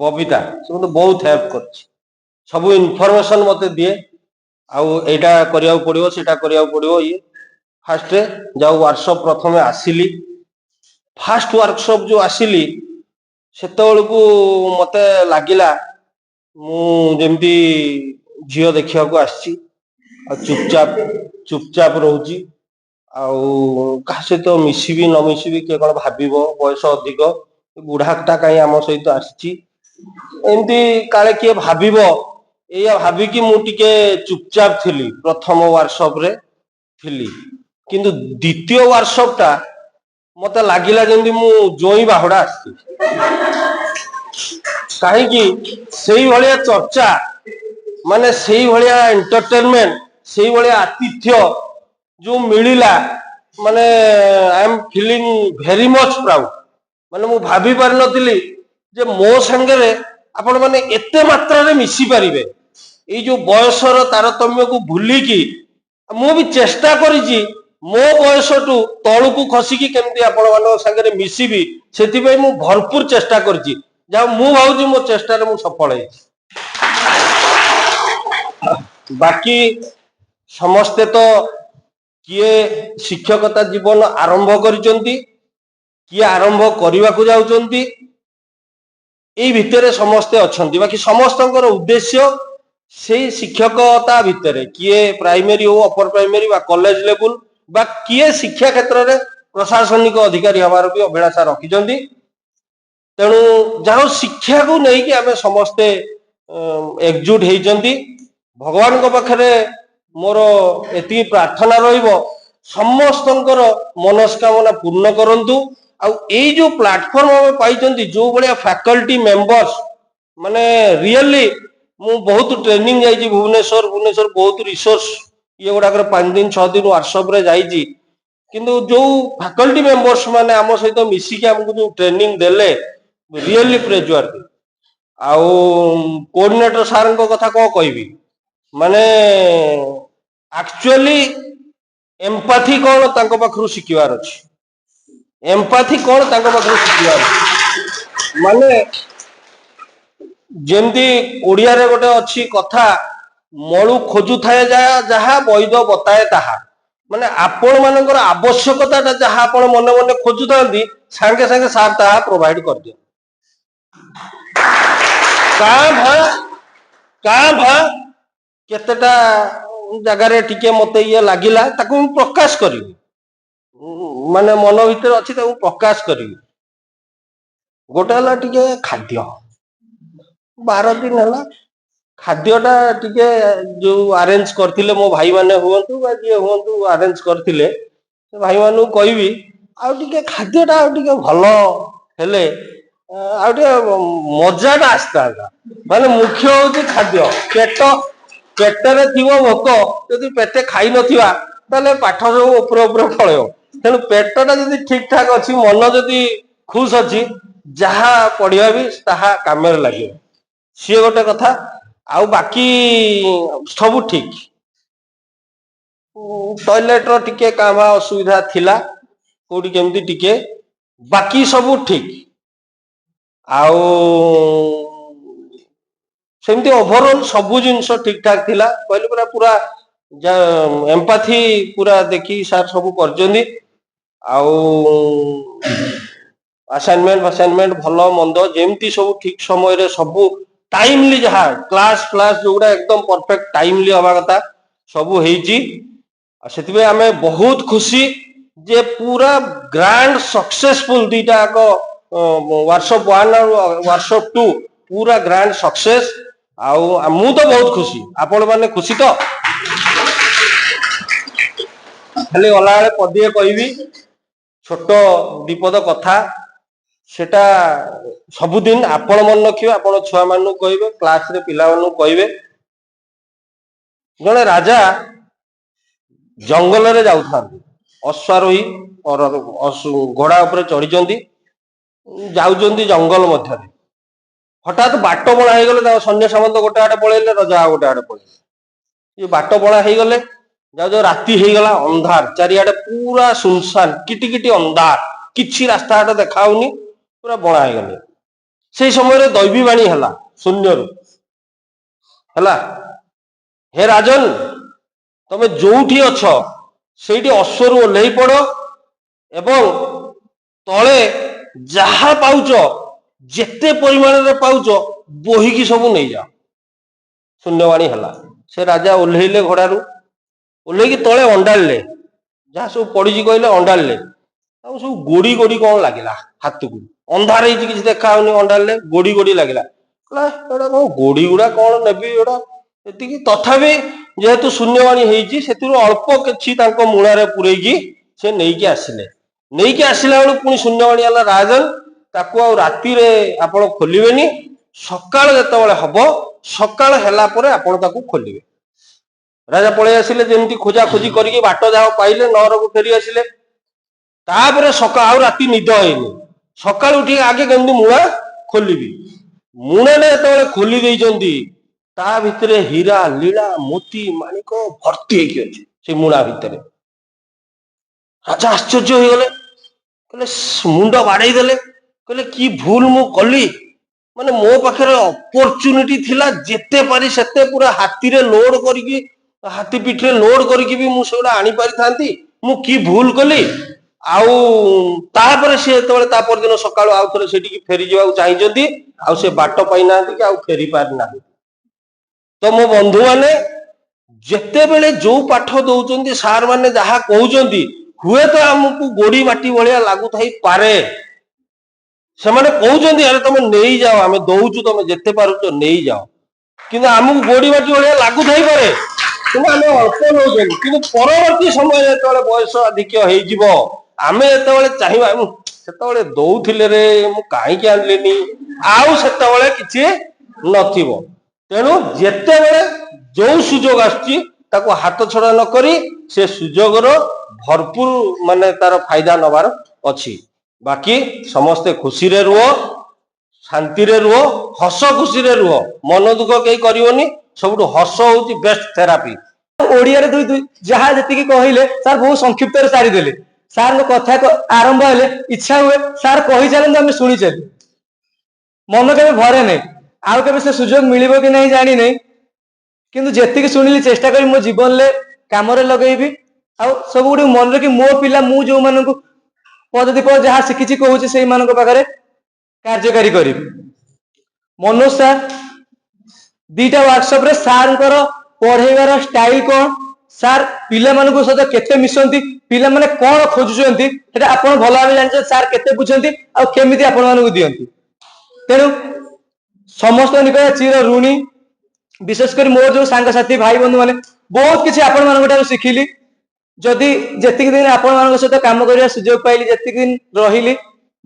Speaker 1: ବବିତା, ସେ ମୋତେ ବହୁତ ହେଲ୍ପ କରିଛି, ସବୁ ଇନଫର୍ମେସନ ମତେ ଦିଏ, ଆଉ ଏଇଟା କରିବାକୁ ପଡିବ, ସେଇଟା କରିବାକୁ ପଡିବ। ଇଏ ଫାର୍ଷ୍ଟରେ ଯାଉ ୱାର୍କସପ୍ ପ୍ରଥମେ ଆସିଲି। ଫାର୍ଷ୍ଟ ୱାର୍କସପ୍ ଯୋଉ ଆସିଲି, ସେତେବେଳକୁ ମତେ ଲାଗିଲା ମୁଁ ଯେମିତି ଝିଅ ଦେଖିବାକୁ ଆସିଛି, ଆଉ ଚୁପଚାପ ରହୁଛି, ଆଉ କାହା ସହିତ ମିଶିବି ନ ମିଶିବି, କିଏ କଣ ଭାବିବ, ବୟସ ଅଧିକ, ବୁଢାଟା କାହିଁ ଆମ ସହିତ ଆସିଛି, ଏମିତି କାଳେ କିଏ ଭାବିବ, ଏଇଆ ଭାବିକି ମୁଁ ଟିକେ ଚୁପଚାପ ଥିଲି। ପ୍ରଥମ ୱାର୍କସପରେ ଥିଲି, କିନ୍ତୁ ଦ୍ୱିତୀୟ ୱାର୍କସପ୍ ଟା ମତେ ଲାଗିଲା ଯେମିତି ମୁଁ ଜୋଇଁ ବାହୁଡା ଆସିଛି। କାହିଁକି? ସେଇଭଳିଆ ଚର୍ଚ୍ଚା, ମାନେ ସେଇଭଳିଆ ଏଣ୍ଟରଟେନମେଣ୍ଟ, ସେଇଭଳିଆ ଆତିଥ୍ୟ ଯୋଉ ମିଳିଲା, ମାନେ I am feeling very much proud. ମାନେ ମୁଁ ଭାବି ପାରିନଥିଲି ଯେ ମୋ ସାଙ୍ଗରେ ଆପଣ ମାନେ ଏତେ ମାତ୍ରାରେ ମିଶି ପାରିବେ। ଏଇ ଯୋଉ ବୟସର ତାରତମ୍ୟକୁ ଭୁଲିକି ମୁଁ ବି ଚେଷ୍ଟା କରିଛି ମୋ ବୟସଠୁ ତଳକୁ ଖସିକି କେମିତି ଆପଣ ମାନଙ୍କ ସାଙ୍ଗରେ ମିଶିବି, ସେଥିପାଇଁ ମୁଁ ଭରପୁର ଚେଷ୍ଟା କରିଛି। ଯାହା ମୁଁ ଭାବୁଛି ମୋ ଚେଷ୍ଟାରେ ମୁଁ ସଫଳ ହେଇଛି। ବାକି ସମସ୍ତେ ତ କିଏ ଶିକ୍ଷକତା ଜୀବନ ଆରମ୍ଭ କରିଛନ୍ତି, କିଏ ଆରମ୍ଭ କରିବାକୁ ଯାଉଛନ୍ତି, ଏଇ ଭିତରେ ସମସ୍ତେ ଅଛନ୍ତି। ବାକି ସମସ୍ତଙ୍କର ଉଦ୍ଦେଶ୍ୟ ସେଇ ଶିକ୍ଷକତା ଭିତରେ, କିଏ ପ୍ରାଇମେରୀ ହଉ, ଅପର ପ୍ରାଇମେରୀ ବା କଲେଜ ଲେବୁଲ, ବା କିଏ ଶିକ୍ଷା କ୍ଷେତ୍ରରେ ପ୍ରଶାସନିକ ଅଧିକାରୀ ହବାର ବି ଅଭିଳାଷା ରଖିଛନ୍ତି। ତେଣୁ ଯାହା ଶିକ୍ଷାକୁ ନେଇକି ଆମେ ସମସ୍ତେ ଏକଜୁଟ ହେଇଛନ୍ତି। ଭଗବାନଙ୍କ ପାଖରେ ମୋର ଏତିକି ପ୍ରାର୍ଥନା ରହିବ, ସମସ୍ତଙ୍କର ମନସ୍କାମନା ପୂର୍ଣ୍ଣ କରନ୍ତୁ। ଆଉ ଏଇ ଯୋଉ ପ୍ଲାଟଫର୍ମ ଆମେ ପାଇଛନ୍ତି, ଯୋଉ ଭଳିଆ ଫ୍ୟାକଲ୍ଟି ମେମ୍ବର୍ସ, ମାନେ ରିଏଲି ମୁଁ ବହୁତ ଟ୍ରେନିଂ ଯାଇଛି ଭୁବନେଶ୍ୱର ବହୁତ ରିସୋର୍ସ ଇଏ ଗୁଡାକରେ 5 ଦିନ 6 ଦିନ ୱାର୍କସପରେ ଯାଇଛି। କିନ୍ତୁ ଯୋଉ ଫ୍ୟାକଲ୍ଟି ମେମ୍ବର୍ସ ମାନେ ଆମ ସହିତ ମିଶିକି ଆମକୁ ଯୋଉ ଟ୍ରେନିଂ ଦେଲେ, ରିଏଲି ପ୍ରେଜୱାର୍ଦି। ଆଉ କୋଅର୍ଡିନେଟର ସାରଙ୍କ କଥା କଣ କହିବି, ମାନେ ଆକ୍ଚୁଆଲି ଏମ୍ପାଥି କଣ ତାଙ୍କ ପାଖରୁ ଶିଖିବାର ଅଛି। ଏମ୍ପାଥି କଣ ତାଙ୍କ ପାଖରୁ ଶିଖିବାର ମାନେ ଯେମିତି ଓଡିଆରେ ଗୋଟେ ଅଛି କଥା ମଳୁ ଖୋଜୁଥାଏ ଯାହା ବୈଦ ବତାଏ ତାହା ମାନେ ଆପଣ ମାନଙ୍କର ଆବଶ୍ୟକତାଟା ଯାହା ଆପଣ ମନେ ମନେ ଖୋଜୁଥାନ୍ତି ସାଙ୍ଗେ ସାଙ୍ଗେ ସାର୍ ତାହା ପ୍ରୋଭାଇଡ କରିଦିଅ କାଁ ଭା କେତେଟା ଜାଗାରେ ଟିକେ ମତେ ଇଏ ଲାଗିଲା ତାକୁ ମୁଁ ପ୍ରକାଶ କରିବି ମାନେ ମନ ଭିତରେ ଅଛି ତାକୁ ପ୍ରକାଶ କରିବି ଗୋଟେ ହେଲା ଟିକେ ଖାଦ୍ୟ 12 ଦିନ ହେଲା ଖାଦ୍ୟଟା ଟିକେ ଯୋଉ ଆରେଞ୍ଜ କରିଥିଲେ ମୋ ଭାଇ ମାନେ ହୁଅନ୍ତୁ ବା ଯିଏ ହୁଅନ୍ତୁ ଆରେଞ୍ଜ କରିଥିଲେ ସେ ଭାଇ ମାନଙ୍କୁ କହିବି ଆଉ ଟିକେ ଖାଦ୍ୟଟା ଆଉ ଟିକେ ଭଲ ହେଲେ ଆଉ ଟିକେ ମଜାଟା ଆସିଥାନ୍ତା ମାନେ ମୁଖ୍ୟ ହଉଛି ଖାଦ୍ୟ ପେଟରେ ଥିବ ଭୋକ ଯଦି ପେଟେ ଖାଇ ନଥିବା ତାହେଲେ ପାଠ ସବୁ ଉପରେ ଉପରେ ପଳେଇବ ତେଣୁ ପେଟଟା ଯଦି ଠିକ ଠାକ ଅଛି ମନ ଯଦି ଖୁସ ଅଛି ଯାହା ପଢିବା ବି ତାହା କାମରେ ଲାଗିବ ସିଏ ଗୋଟେ କଥା ଆଉ ବାକି ସବୁ ଠିକ ଟଏଲେଟର ଟିକେ କାମ ଅସୁବିଧା ଥିଲା କୋଉଠି କେମିତି ଟିକେ ବାକି ସବୁ ଠିକ ଆଉ ସେମିତି ଓଭରଅଲ ସବୁ ଜିନିଷ ଠିକ ଠାକ ଥିଲା କହିଲି ପୁରା ଏମ୍ପାଥି ପୁରା ଦେଖି ସାର୍ ସବୁ କରିଛନ୍ତି ଆଉ ଆସାଇନମେଣ୍ଟ ଭଲ ମନ୍ଦ ଯେମିତି ସବୁ ଠିକ ସମୟରେ ସବୁ ଟାଇମଲି ଯାହା କ୍ଲାସ ଯୋଉଗୁଡା ଏକଦମ ପରଫେକ୍ଟ ଟାଇମଲି ହବା କଥା ସବୁ ହେଇଛି ଆଉ ସେଥିପାଇଁ ଆମେ ବହୁତ ଖୁସି ଯେ ପୁରା ଗ୍ରାଣ୍ଡ ସକ୍ସେସଫୁଲ ଦିଟା ଯାକ ୱାର୍କସପ 1 ଆଉ ୱାର୍କସପ 2 ପୁରା ଗ୍ରାଣ୍ଡ ସକ୍ସେସ ଆଉ ମୁଁ ତ ବହୁତ ଖୁସି ଆପଣ ମାନେ ଖୁସି ତ ଖାଲି ଗଲାବେଳେ ପଦିଏ କହିବି ଛୋଟ ବିପଦ କଥା ସେଟା ସବୁଦିନ ଆପଣ ମନେ ରଖିବେ ଆପଣ ଛୁଆ ମାନଙ୍କୁ କହିବେ କ୍ଲାସରେ ପିଲାମାନଙ୍କୁ କହିବେ ଜଣେ ରାଜା ଜଙ୍ଗଲରେ ଯାଉଥାନ୍ତି ଅଶ୍ୱାରୋହୀ ଘୋଡା ଉପରେ ଚଢିଛନ୍ତି ଯାଉଛନ୍ତି ଜଙ୍ଗଲ ମଧ୍ୟରେ ହଠାତ୍ ବାଟ ବଣା ହେଇଗଲେ ତାଙ୍କ ସୈନ୍ୟ ସାମନ୍ତ ଗୋଟେ ଆଡେ ପଳେଇଲେ ରଜା ଆଉ ଗୋଟେ ଆଡେ ପଳେଇଲେ ଇଏ ବାଟ ବଣା ହେଇଗଲେ ଯାଉ ରାତି ହେଇଗଲା ଅନ୍ଧାର ଚାରିଆଡେ ପୁରା ସୁନସାନ କିଟି ଅନ୍ଧାର କିଛି ରାସ୍ତାଘାଟ ଦେଖାହଉନି ପୁରା ବଣା ହେଇଗଲେ ସେଇ ସମୟରେ ଦୈବୀ ବାଣୀ ହେଲା ଶୂନ୍ୟରୁ ହେଲା ହେ ରାଜନ ତମେ ଯୋଉଠି ଅଛ ସେଇଠି ଅଶ୍ୱରୁ ଓହ୍ଲେଇ ପଡ ଏବଂ ତଳେ ଯାହା ପାଉଛ ଯେତେ ପରିମାଣରେ ପାଉଛ ବୋହିକି ସବୁ ନେଇଯାଅ ଶୂନ୍ୟବାଣୀ ହେଲା ସେ ରାଜା ଓହ୍ଲେଇଲେ ଘୋଡାରୁ ଓହ୍ଲେଇକି ତଳେ ଅଣ୍ଡାଳିଲେ ଯାହା ସବୁ ପଡିଛି କହିଲେ ଅଣ୍ଡାଳିଲେ ଆଉ ସବୁ ଗୋଡି କଣ ଲାଗିଲା ହାତକୁ ଅନ୍ଧାର ହେଇଛି କିଛି ଦେଖା ହଉନି ଅଣ୍ଡାଳିଲେ ଗୋଡି ଲାଗିଲା କହିଲା ଏଇଟା କଣ ଗୋଡି ଗୁଡା କଣ ନେବି ଏଇଟା ଏତିକି ତଥାପି ଯେହେତୁ ଶୂନ୍ୟବାଣୀ ହେଇଛି ସେଥିରୁ ଅଳ୍ପ କିଛି ତାଙ୍କ ମୂଳାରେ ପୁରେଇକି ସେ ନେଇକି ଆସିଲା ବେଳକୁ ପୁଣି ଶୂନ୍ୟବାଣୀ ହେଲା ରାଜନ ତାକୁ ଆଉ ରାତିରେ ଆପଣ ଖୋଲିବେନି ସକାଳ ଯେତେବେଳେ ହବ ସକାଳ ହେଲା ପରେ ଆପଣ ତାକୁ ଖୋଲିବେ ରାଜା ପଳେଇ ଆସିଲେ ଯେମିତି ଖୋଜାଖୋଜି କରିକି ବାଟ ଯାହା ପାଇଲେ ନଅରକୁ ଫେରି ଆସିଲେ ତାପରେ ଆଉ ରାତି ନିଦ ହେଇନି ସକାଳୁ ଉଠିକି ଆଗେ କେମିତି ମୁଣା ଖୋଲିବି ମୁଣାରେ ଯେତେବେଳେ ଖୋଲି ଦେଇଛନ୍ତି ତା ଭିତରେ ହୀରା ଲୀଳା ମୋତି ମାଣିକ ଭର୍ତ୍ତି ହେଇକି ଅଛି ସେ ମୁଣା ଭିତରେ ରାଜା ଆଶ୍ଚର୍ଯ୍ୟ ହେଇଗଲେ କହିଲେ ମୁଣ୍ଡ ବାଡେଇ ଦେଲେ କହିଲେ କି ଭୁଲ ମୁଁ କଲି ମାନେ ମୋ ପାଖରେ ଅପରଚ୍ୟୁନିଟି ଥିଲା ଯେତେ ପାରି ସେତେ ପୁରା ହାତୀରେ ଲୋଡ କରିକି ହାତୀ ପିଠିରେ ଲୋଡ କରିକି ବି ମୁଁ ସେଗୁଡା ଆଣିପାରିଥାନ୍ତି ମୁଁ କି ଭୁଲ କଲି ଆଉ ତାପରେ ସେ ଯେତେବେଳେ ତା ପରଦିନ ସକାଳୁ ଆଉ ଥରେ ସେଠିକି ଫେରି ଯିବାକୁ ଚାହିଁଛନ୍ତି ଆଉ ସେ ବାଟ ପାଇନାହାନ୍ତି କି ଆଉ ଫେରି ପାରିନାହାନ୍ତି ତ ମୋ ବନ୍ଧୁ ମାନେ ଯେତେବେଳେ ଯୋଉ ପାଠ ଦଉଛନ୍ତି ସାର୍ ମାନେ ଯାହା କହୁଛନ୍ତି ହୁଏତ ଆମକୁ ଗୋଡି ମାଟି ଭଳିଆ ଲାଗୁଥାଇପାରେ ସେମାନେ କହୁଛନ୍ତି ଆରେ ତମେ ନେଇଯାଅ ଆମେ ଦଉଛୁ ତମେ ଯେତେ ପାରୁଛ ନେଇଯାଅ କିନ୍ତୁ ଆମକୁ ଗୋଡି ମାଟି ଭଳିଆ ଲାଗୁଥାଇପାରେ କିନ୍ତୁ ଆମେ ଅଳ୍ପ ନେଉଛନ୍ତି କିନ୍ତୁ ପରବର୍ତ୍ତୀ ସମୟରେ ଯେତେବେଳେ ବୟସ ଅଧିକ ହେଇଯିବ ଆମେ ଯେତେବେଳେ ଚାହିଁବା ସେତେବେଳେ ଦଉଥିଲେ ରେ ମୁଁ କାହିଁକି ଆଣିଲିନି ଆଉ ସେତେବେଳେ କିଛି ନଥିବ ତେଣୁ ଯେତେବେଳେ ଯୋଉ ସୁଯୋଗ ଆସୁଛି ତାକୁ ହାତ ଛଡା ନ କରି ସେ ସୁଯୋଗର ଭରପୁର ମାନେ ତାର ଫାଇଦା ନବାର ଅଛି ବାକି ସମସ୍ତେ ଖୁସିରେ ରୁହ ଶାନ୍ତିରେ ରୁହ ହସ ଖୁସିରେ ରୁହ ମନ ଦୁଃଖ କେହି କରିବନି ସବୁଠୁ ହସ ହଉଛି ବେଷ୍ଟ ଥେରାପି
Speaker 2: ଓଡିଆରେ ଯାହା ଯେତିକି କହିଲେ ସାର୍ ବହୁତ ସଂକ୍ଷିପ୍ତରେ ସାରିଦେଲେ ସାର୍ଙ୍କ କଥା ଆରମ୍ଭ ହେଲେ ଇଚ୍ଛା ହୁଏ ସାର୍ କହି ଚାଲନ୍ତୁ ଆମେ ଶୁଣି ଚାଲୁ। ମନ କେବେ ଭରେ ନାହିଁ। ଆଉ କେବେ ସେ ସୁଯୋଗ ମିଳିବ କି ନାହିଁ ଜାଣିନାହିଁ, କିନ୍ତୁ ଯେତିକି ଶୁଣିଲି ଚେଷ୍ଟା କରି ମୋ ଜୀବନରେ କାମରେ ଲଗେଇବି। ଆଉ ସବୁ ଗୁଡିକ ମନେ ରଖି ମୋ ପିଲା ମୁଁ ଯୋଉମାନଙ୍କୁ ପଦଦୀପ ଯାହା ଶିଖିଛି କହୁଛି ସେଇମାନଙ୍କ ପାଖରେ କାର୍ଯ୍ୟକାରୀ କରିବି। ମନୋଜ ସାର୍ ଦିଟା ୱାର୍କସପ ରେ ସାର୍ଙ୍କର ପଢେଇବାର ଷ୍ଟାଇଲ କଣ, ସାର୍ ପିଲାମାନଙ୍କ ସହିତ କେତେ ମିଶନ୍ତି, ପିଲାମାନେ କଣ ଖୋଜୁଛନ୍ତି ସେଟା ଆପଣ ଭଲ ଭାବେ ଜାଣିଛନ୍ତି। ସାର୍ କେତେ ବୁଝନ୍ତି ଆଉ କେମିତି ଆପଣ ମାନଙ୍କୁ ଦିଅନ୍ତି। ତେଣୁ ସମସ୍ତ ନିକଟରେ ଚିର ଋଣୀ। ବିଶେଷ କରି ମୋର ଯୋଉ ସାଙ୍ଗସାଥି ଭାଇ ବନ୍ଧୁ ମାନେ ବହୁତ କିଛି ଆପଣ ମାନଙ୍କ ଠାରୁ ଶିଖିଲି। ଯଦି ଯେତିକି ଦିନ ଆପଣ ମାନଙ୍କ ସହିତ କାମ କରିବା ସୁଯୋଗ ପାଇଲି, ଯେତିକି ଦିନ ରହିଲି,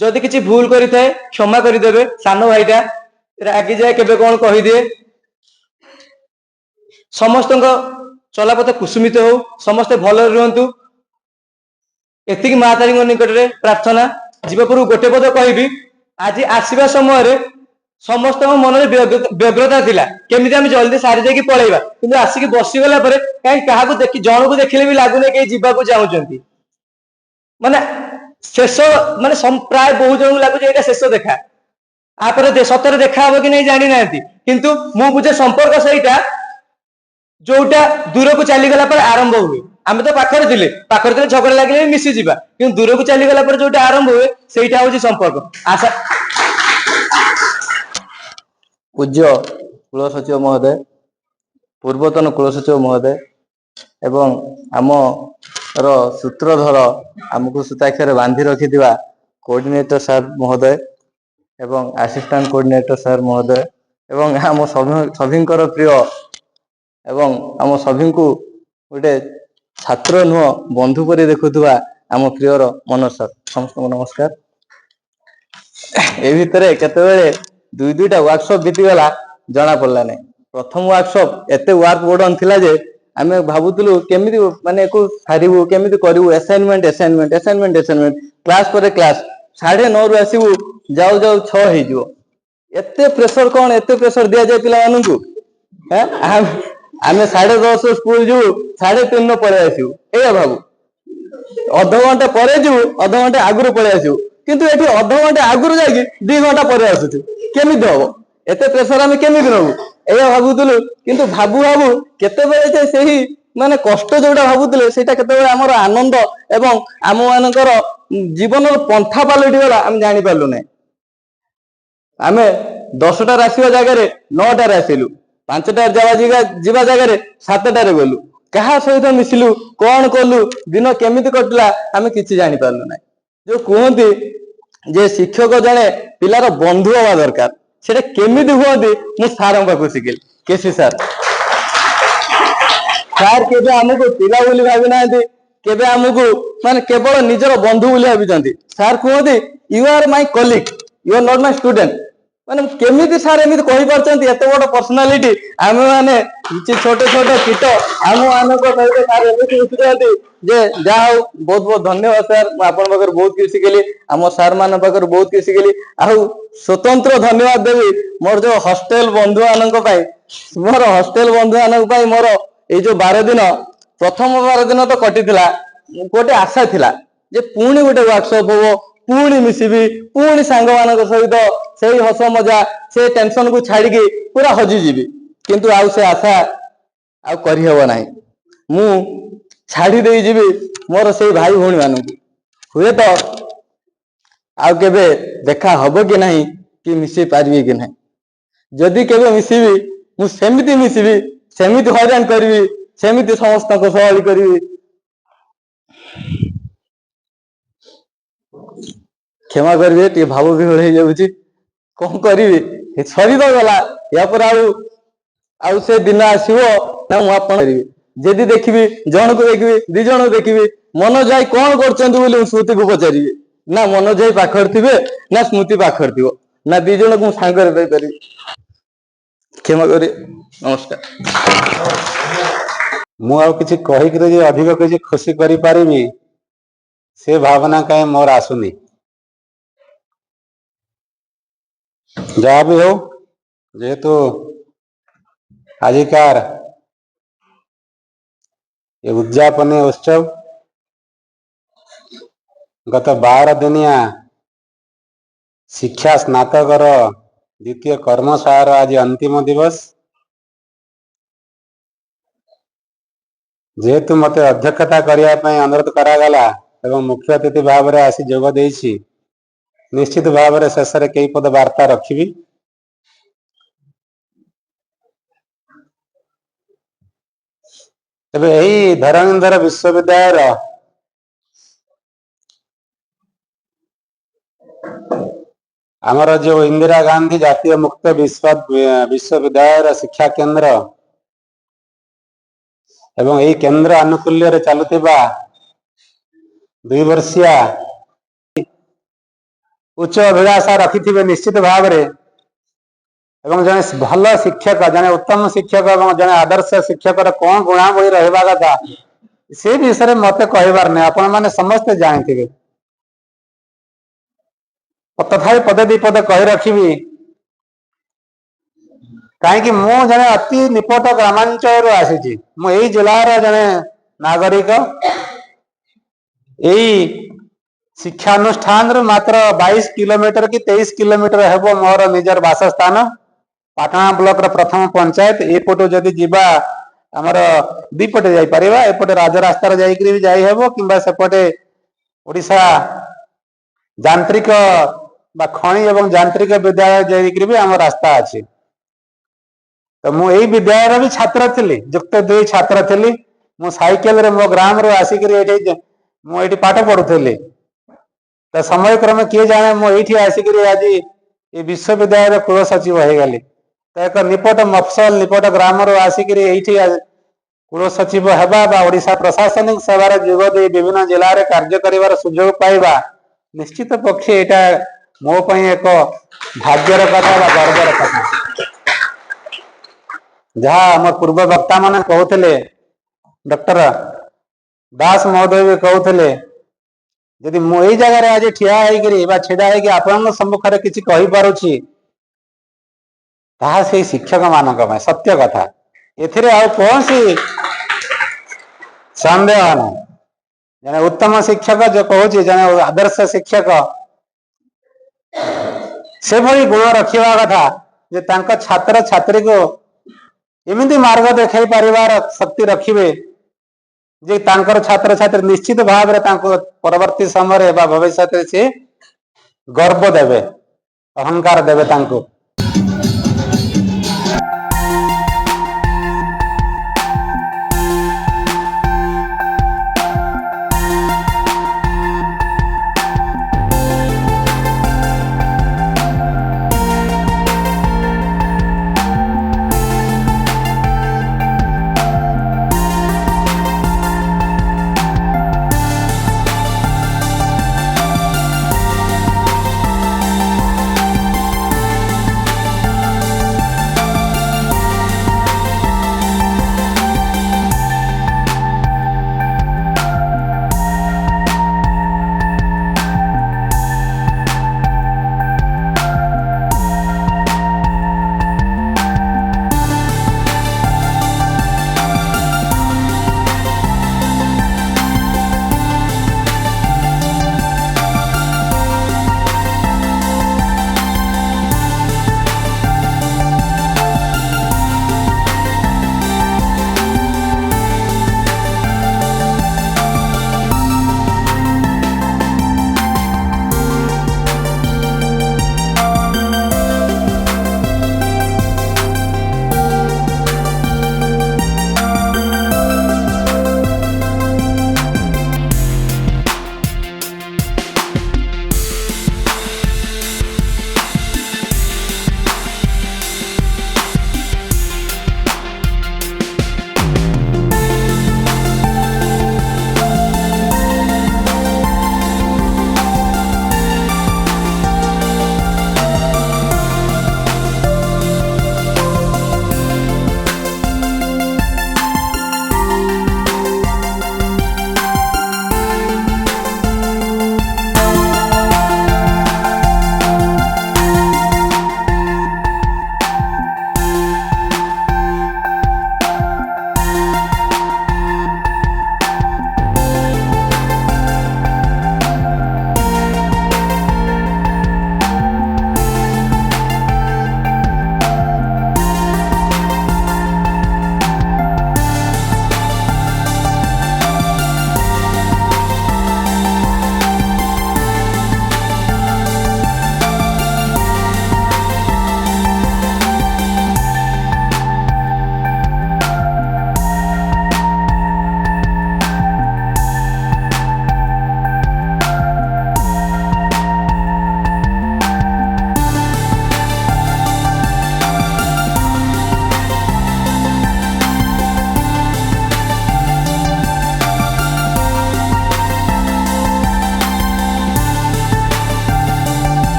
Speaker 2: ଯଦି କିଛି ଭୁଲ କରିଥାଏ କ୍ଷମା କରିଦେବେ। ସାନ ଭାଇଟା ରାଗିଯାଏ, କେବେ କଣ କହିଦିଏ। ସମସ୍ତଙ୍କ ଚଲାପଥ କୁସୁମିତ ହଉ, ସମସ୍ତେ ଭଲରେ ରୁହନ୍ତୁ, ଏତିକି ମା ତାରିଣୀଙ୍କ ନିକଟରେ ପ୍ରାର୍ଥନା। ଯିବା ପୂର୍ବରୁ ଗୋଟେ ପଦ କହିବି, ଆଜି ଆସିବା ସମୟରେ ସମସ୍ତଙ୍କ ମନରେ ବ୍ୟଗ୍ରତା ଥିଲା କେମିତି ଆମେ ଜଲ୍ଦି ସାରି ଦେଇକି ପଳେଇବା, କିନ୍ତୁ ଆସିକି ବସିଗଲା ପରେ କାହିଁ କାହାକୁ ଦେଖି ଜଣକୁ ଦେଖିଲେ ବି ଲାଗୁନି କେହି ଯିବାକୁ ଚାହୁଁଛନ୍ତି। ମାନେ ଶେଷ ମାନେ ପ୍ରାୟ ବହୁ ଜଣଙ୍କୁ ଲାଗୁଛି ଏଇଟା ଶେଷ ଦେଖା, ଆପରେ ସତରେ ଦେଖା ହବ କି ନାହିଁ ଜାଣିନାହାନ୍ତି। କିନ୍ତୁ ମୁଁ ବୁଝେ ସମ୍ପର୍କ ସେଇଟା ଯୋଉଟା ଦୂରକୁ ଚାଲିଗଲା ପରେ ଆରମ୍ଭ ହୁଏ। ଆମେ ତ ପାଖରେ ଥିଲେ ଝଗଡା ଲାଗିଲେ ବି ମିଶିଯିବା, କିନ୍ତୁ ଦୂରକୁ ଚାଲିଗଲା ପରେ ଯୋଉଟା ଆରମ୍ଭ ହୁଏ ସେଇଟା ହଉଛି ସମ୍ପର୍କ। ଆଶା ପୂଜ୍ୟ କୁଳ ସଚିବ ମହୋଦୟ, ପୂର୍ବତନ କୁଳ ସଚିବ ମହୋଦୟ ଏବଂ ଆମର ସୂତ୍ରଧର, ଆମକୁ ସୂତାକ୍ଷରେ ବାନ୍ଧି ରଖିଥିବା କୋଅର୍ଡିନେଟର ସାର୍ ମହୋଦୟ ଏବଂ ଆସିଷ୍ଟାଣ୍ଟ କୋଅର୍ଡିନେଟର ସାର୍ ମହୋଦୟ ଏବଂ ଆମ ସଭିଙ୍କର ପ୍ରିୟ ଏବଂ ଆମ ସଭିଙ୍କୁ ଗୋଟେ ଛାତ୍ର ନୁହଁ ବନ୍ଧୁ ପରି ଦେଖୁଥିବା ଆମ ପ୍ରିୟର ମନୋଜ ସାର୍, ସମସ୍ତଙ୍କୁ ନମସ୍କାର। ଏ ଭିତରେ କେତେବେଳେ ଦୁଇଟା ୱାର୍କସପ ବିତିଗଲା ଜଣା ପଡିଲା ନାହିଁ। ପ୍ରଥମ ୱାର୍କସପ ଏତେ ୱାର୍କ ବୋର୍ଡନ ଥିଲା ଯେ ଆମେ ଭାବୁଥିଲୁ କେମିତି ମାନେ ଏକୁ ସାରିବୁ, କେମିତି କରିବୁ, ଆସାଇନମେଣ୍ଟ କ୍ଲାସ ପରେ କ୍ଲାସ, 9:30 ଆସିବୁ ଯାଉ ଯାଉ 6 ହେଇଯିବ। ଏତେ ପ୍ରେସର କଣ, ଏତେ ପ୍ରେସର ଦିଆଯାଏ ପିଲାମାନଙ୍କୁ। ଆମେ 10:30 ସ୍କୁଲ ଯିବୁ, 3:30 ପଳେଇ ଆସିବୁ। ଏଇଆ ଭାବୁ ଅଧଘଣ୍ଟେ ପରେ ଯିବୁ, ଅଧଘଣ୍ଟେ ଆଗରୁ ପଳେଇ ଆସିବୁ, କିନ୍ତୁ ଏଠି ଅଧଘଣ୍ଟେ ଆଗରୁ ଯାଇକି 2 ଘଣ୍ଟା ପରେ ଆସୁଛୁ। କେମିତି ହବ, ଏତେ ପ୍ରେସର ଆମେ କେମିତି ନବୁ, ଏଇଆ ଭାବୁଥିଲୁ। କିନ୍ତୁ ଭାବୁ ଭାବୁ କେତେବେଳେ ଯେ ସେହି ମାନେ କଷ୍ଟ ଯୋଉଟା ଭାବୁଥିଲେ ସେଇଟା କେତେବେଳେ ଆମର ଆନନ୍ଦ ଏବଂ ଆମ ମାନଙ୍କର ଜୀବନର ପନ୍ଥା ପାଲଟି ଗଲା ଆମେ ଜାଣିପାରିଲୁ ନାହିଁ। ଆମେ 10ଟାରେ ଆସିବା ଜାଗାରେ 9ଟାରେ ଆସିଲୁ, 5ଟାରେ ଯିବା ଜାଗାରେ 7ଟାରେ ଗଲୁ। କାହା ସହିତ ମିଶିଲୁ, କଣ କଲୁ, ଦିନ କେମିତି କଟିଲା ଆମେ କିଛି ଜାଣିପାରିଲୁ ନାହିଁ। ଯୋଉ କୁହନ୍ତି ଯେ ଶିକ୍ଷକ ଜଣେ ପିଲାର ବନ୍ଧୁ ହବା ଦରକାର, ସେଟା କେମିତି ହୁଅନ୍ତି ମୁଁ ସାରଙ୍କ ପାଖକୁ ଶିଖିଲି। କେସି ସାର୍ କେବେ ଆମକୁ ପିଲା ବୋଲି ଭାବି ନାହାନ୍ତି, କେବେ ଆମକୁ ମାନେ କେବଳ ନିଜର ବନ୍ଧୁ ବୋଲି ଭାବିଛନ୍ତି। ସାର୍ କୁହନ୍ତି you are my colleague, you are not my student. ମାନେ କେମିତି ସାର୍ ଏମିତି କହିପାରୁଛନ୍ତି, ଏତେ ବଡ ପର୍ସନାଲିଟି ଆମେ ମାନେ କିଛି ଛୋଟ ଛୋଟ କୀଟ ଆମ ମାନଙ୍କ ସହିତ ସାର୍ ଏମିତି ମିଶିଛନ୍ତି ଯେ ଯାହା ହଉ ବହୁତ ବହୁତ ଧନ୍ୟବାଦ ସାର୍। ମୁଁ ଆପଣଙ୍କ ପାଖରୁ ବହୁତ କିଛି ଶିଖିଲି, ଆମ ସାର୍ ମାନଙ୍କ ପାଖରୁ ବହୁତ କିଛି ଶିଖିଲି। ଆଉ ସ୍ୱତନ୍ତ୍ର ଧନ୍ୟବାଦ ଦେବି ମୋର ଯୋଉ ହଷ୍ଟେଲ ବନ୍ଧୁ ମାନଙ୍କ ପାଇଁ। ମୋର ହଷ୍ଟେଲ ବନ୍ଧୁ ମାନଙ୍କ ପାଇଁ ମୋର ଏଇ ଯୋଉ 12 ଦିନ, ପ୍ରଥମ 12 ଦିନ ତ କଟିଥିଲା, ଗୋଟେ ଆଶା ଥିଲା ଯେ ପୁଣି ଗୋଟେ ୱାର୍କସପ ହବ, ପୁଣି ମିଶିବି, ପୁଣି ସାଙ୍ଗମାନଙ୍କ ସହିତ ସେଇ ହସ ମଜା, ସେ ଟେନସନକୁ ଛାଡିକି ପୁରା ହଜିଯିବି। କିନ୍ତୁ ଆଉ ସେ ଆଶା ଆଉ କରିହେବ ନାହିଁ। ମୁଁ ଛାଡି ଦେଇଯିବି ମୋର ସେଇ ଭାଇ ଭଉଣୀ ମାନଙ୍କୁ। ହୁଏତ ଆଉ କେବେ ଦେଖା ହବ କି ନାହିଁ, କି ମିଶି ପାରିବି କି ନାହିଁ। ଯଦି କେବେ ମିଶିବି ମୁଁ ସେମିତି ମିଶିବି, ସେମିତି ହଇରାଣ କରିବି, ସେମିତି ସମସ୍ତଙ୍କ ସହ କରିବି। କ୍ଷମା କରିବେ, ଟିକେ ଭାବ ବିହ୍ୱଳ ହେଇଯାଉଛି, କଣ କରିବି, ସରି ତ ଗଲା। ୟା ପରେ ଆଉ ସେ ଦିନ ଆସିବ ନା ମୁଁ ଆପଣ କରିବି। ଯଦି ଦେଖିବି ଜଣକୁ ଦେଖିବି, 2 ଜଣକୁ ଦେଖିବି, ମନୋଜ ଭାଇ କଣ କରୁଛନ୍ତି ବୋଲି ମୁଁ ସ୍ମୃତିକୁ ପଚାରିବି, ନା ମନୋଜ ଭାଇ ପାଖରେ ଥିବେ ନା ସ୍ମୃତି ପାଖରେ ଥିବ, ନା 2 ଜଣକୁ ମୁଁ ସାଙ୍ଗରେ ପାଇପାରିବି। କ୍ଷମା କରି ନମସ୍କାର।
Speaker 3: ମୁଁ ଆଉ କିଛି କହିକିରି ଯେ ଅଧିକ କିଛି ଖୁସି କରିପାରିବି ସେ ଭାବନା କାହିଁ ମୋର ଆସୁନି। ଯାହା ବି ହଉ, ଯେହେତୁ ଆଜିକାର ଏ ଉଦ୍ଯାପନୀ ଉତ୍ସବ
Speaker 9: गत 12 दिनिया शिक्षा स्नातकर द्वितीय कर्मशाଳାର आज अंतिम दिवस। जेहेतु मते अध्यक्षता करिया पई अनुरोध करागला एवं मुख्य अतिथि भाव में आसी जोग देइछि, निश्चित भाव में शेष में कई पद वार्ता रखिबी। तबे यही धरणीधर विश्वविद्यालय आमर जो इंदिरा गांधी जातीय मुक्त विश्वविद्यालय शिक्षा केंद्र एवं यही केंद्र आनुकूल्य रे चलुथिबा 2 वर्षिया उच्च अभिलाषा रखिथिबे निश्चित भाव में एवं जने भल शिक्षक जने उत्तम शिक्षक एवं जने आदर्श शिक्षक कौन गुणावली रहबा कथा से विषय में मते कहबार नै। आपण माने समस्त जानिथिबे, तथापि पदे दी पद कही रखी कहीं मु जने अति निपट ग्रामांचल आसी यही जिलार जने नागरिक। यही शिक्षानुष्ठान मात्र 22 किलोमीटर कि 23 किलोमीटर हेब मोर निजर बासस्थान पाटना ब्लॉक प्रथम पंचायत। एपटू जदि जीवा आमर दीपटे जाई परिबा, एपटे राजरास्तार जाइकरी भी जाई हेबो किंबा सेपटे ओडिशा यांत्रिक बा खणी एवं यांत्रिक विद्यालय जाइकरी भी आम रास्ता अछि। तो मु एई विद्यालय भी छात्र थिली, युक्त 2 छात्र थिली। मु साइकेल रे मो ग्राम रो आसिकरी एठी मु एठी पाठ पढुथिली। तो समय क्रमे किए जाने मु एठी आसिकरी आज ए विश्वविद्यालय कुल सचिव हो गली। तो एक निपट मफसल निपट ग्राम रो आसिकरी एठी कुल सचिव हेबा बा ओडिशा प्रशासनिक सेवार जोग दे विभिन्न जिल्ला रे कार्य करिवार सुयोग पाइबा निश्चित पक्षे एटा मो पई एक भाग्यर कथा बा गर्वर कथा। जहाँ आम पूर्व वक्ता माने कहते डॉक्टर दास महोदय भी कहते यदि मु एई जगह आज ठिया होइकरी बा छिड़ा होइकि आपन सम्मुखरे किछि कहि पारुछि ताहा से शिक्षक मानक में सत्य कथा। एथिरे आ कौन सी संदेह नहीं। जने उत्तम शिक्षक जो कहूछि जने आदर्श शिक्षक से भली गुण रखिबा कथा जे तांका छात्र छात्री को एमिति मार्ग देखाई परिवार शक्ति रखिबे जे तांकर छात्र छात्री निश्चित भाव रे तांको परवर्ती समय रे बा भविष्य से गर्व देबे, अहंकार देबे तांको।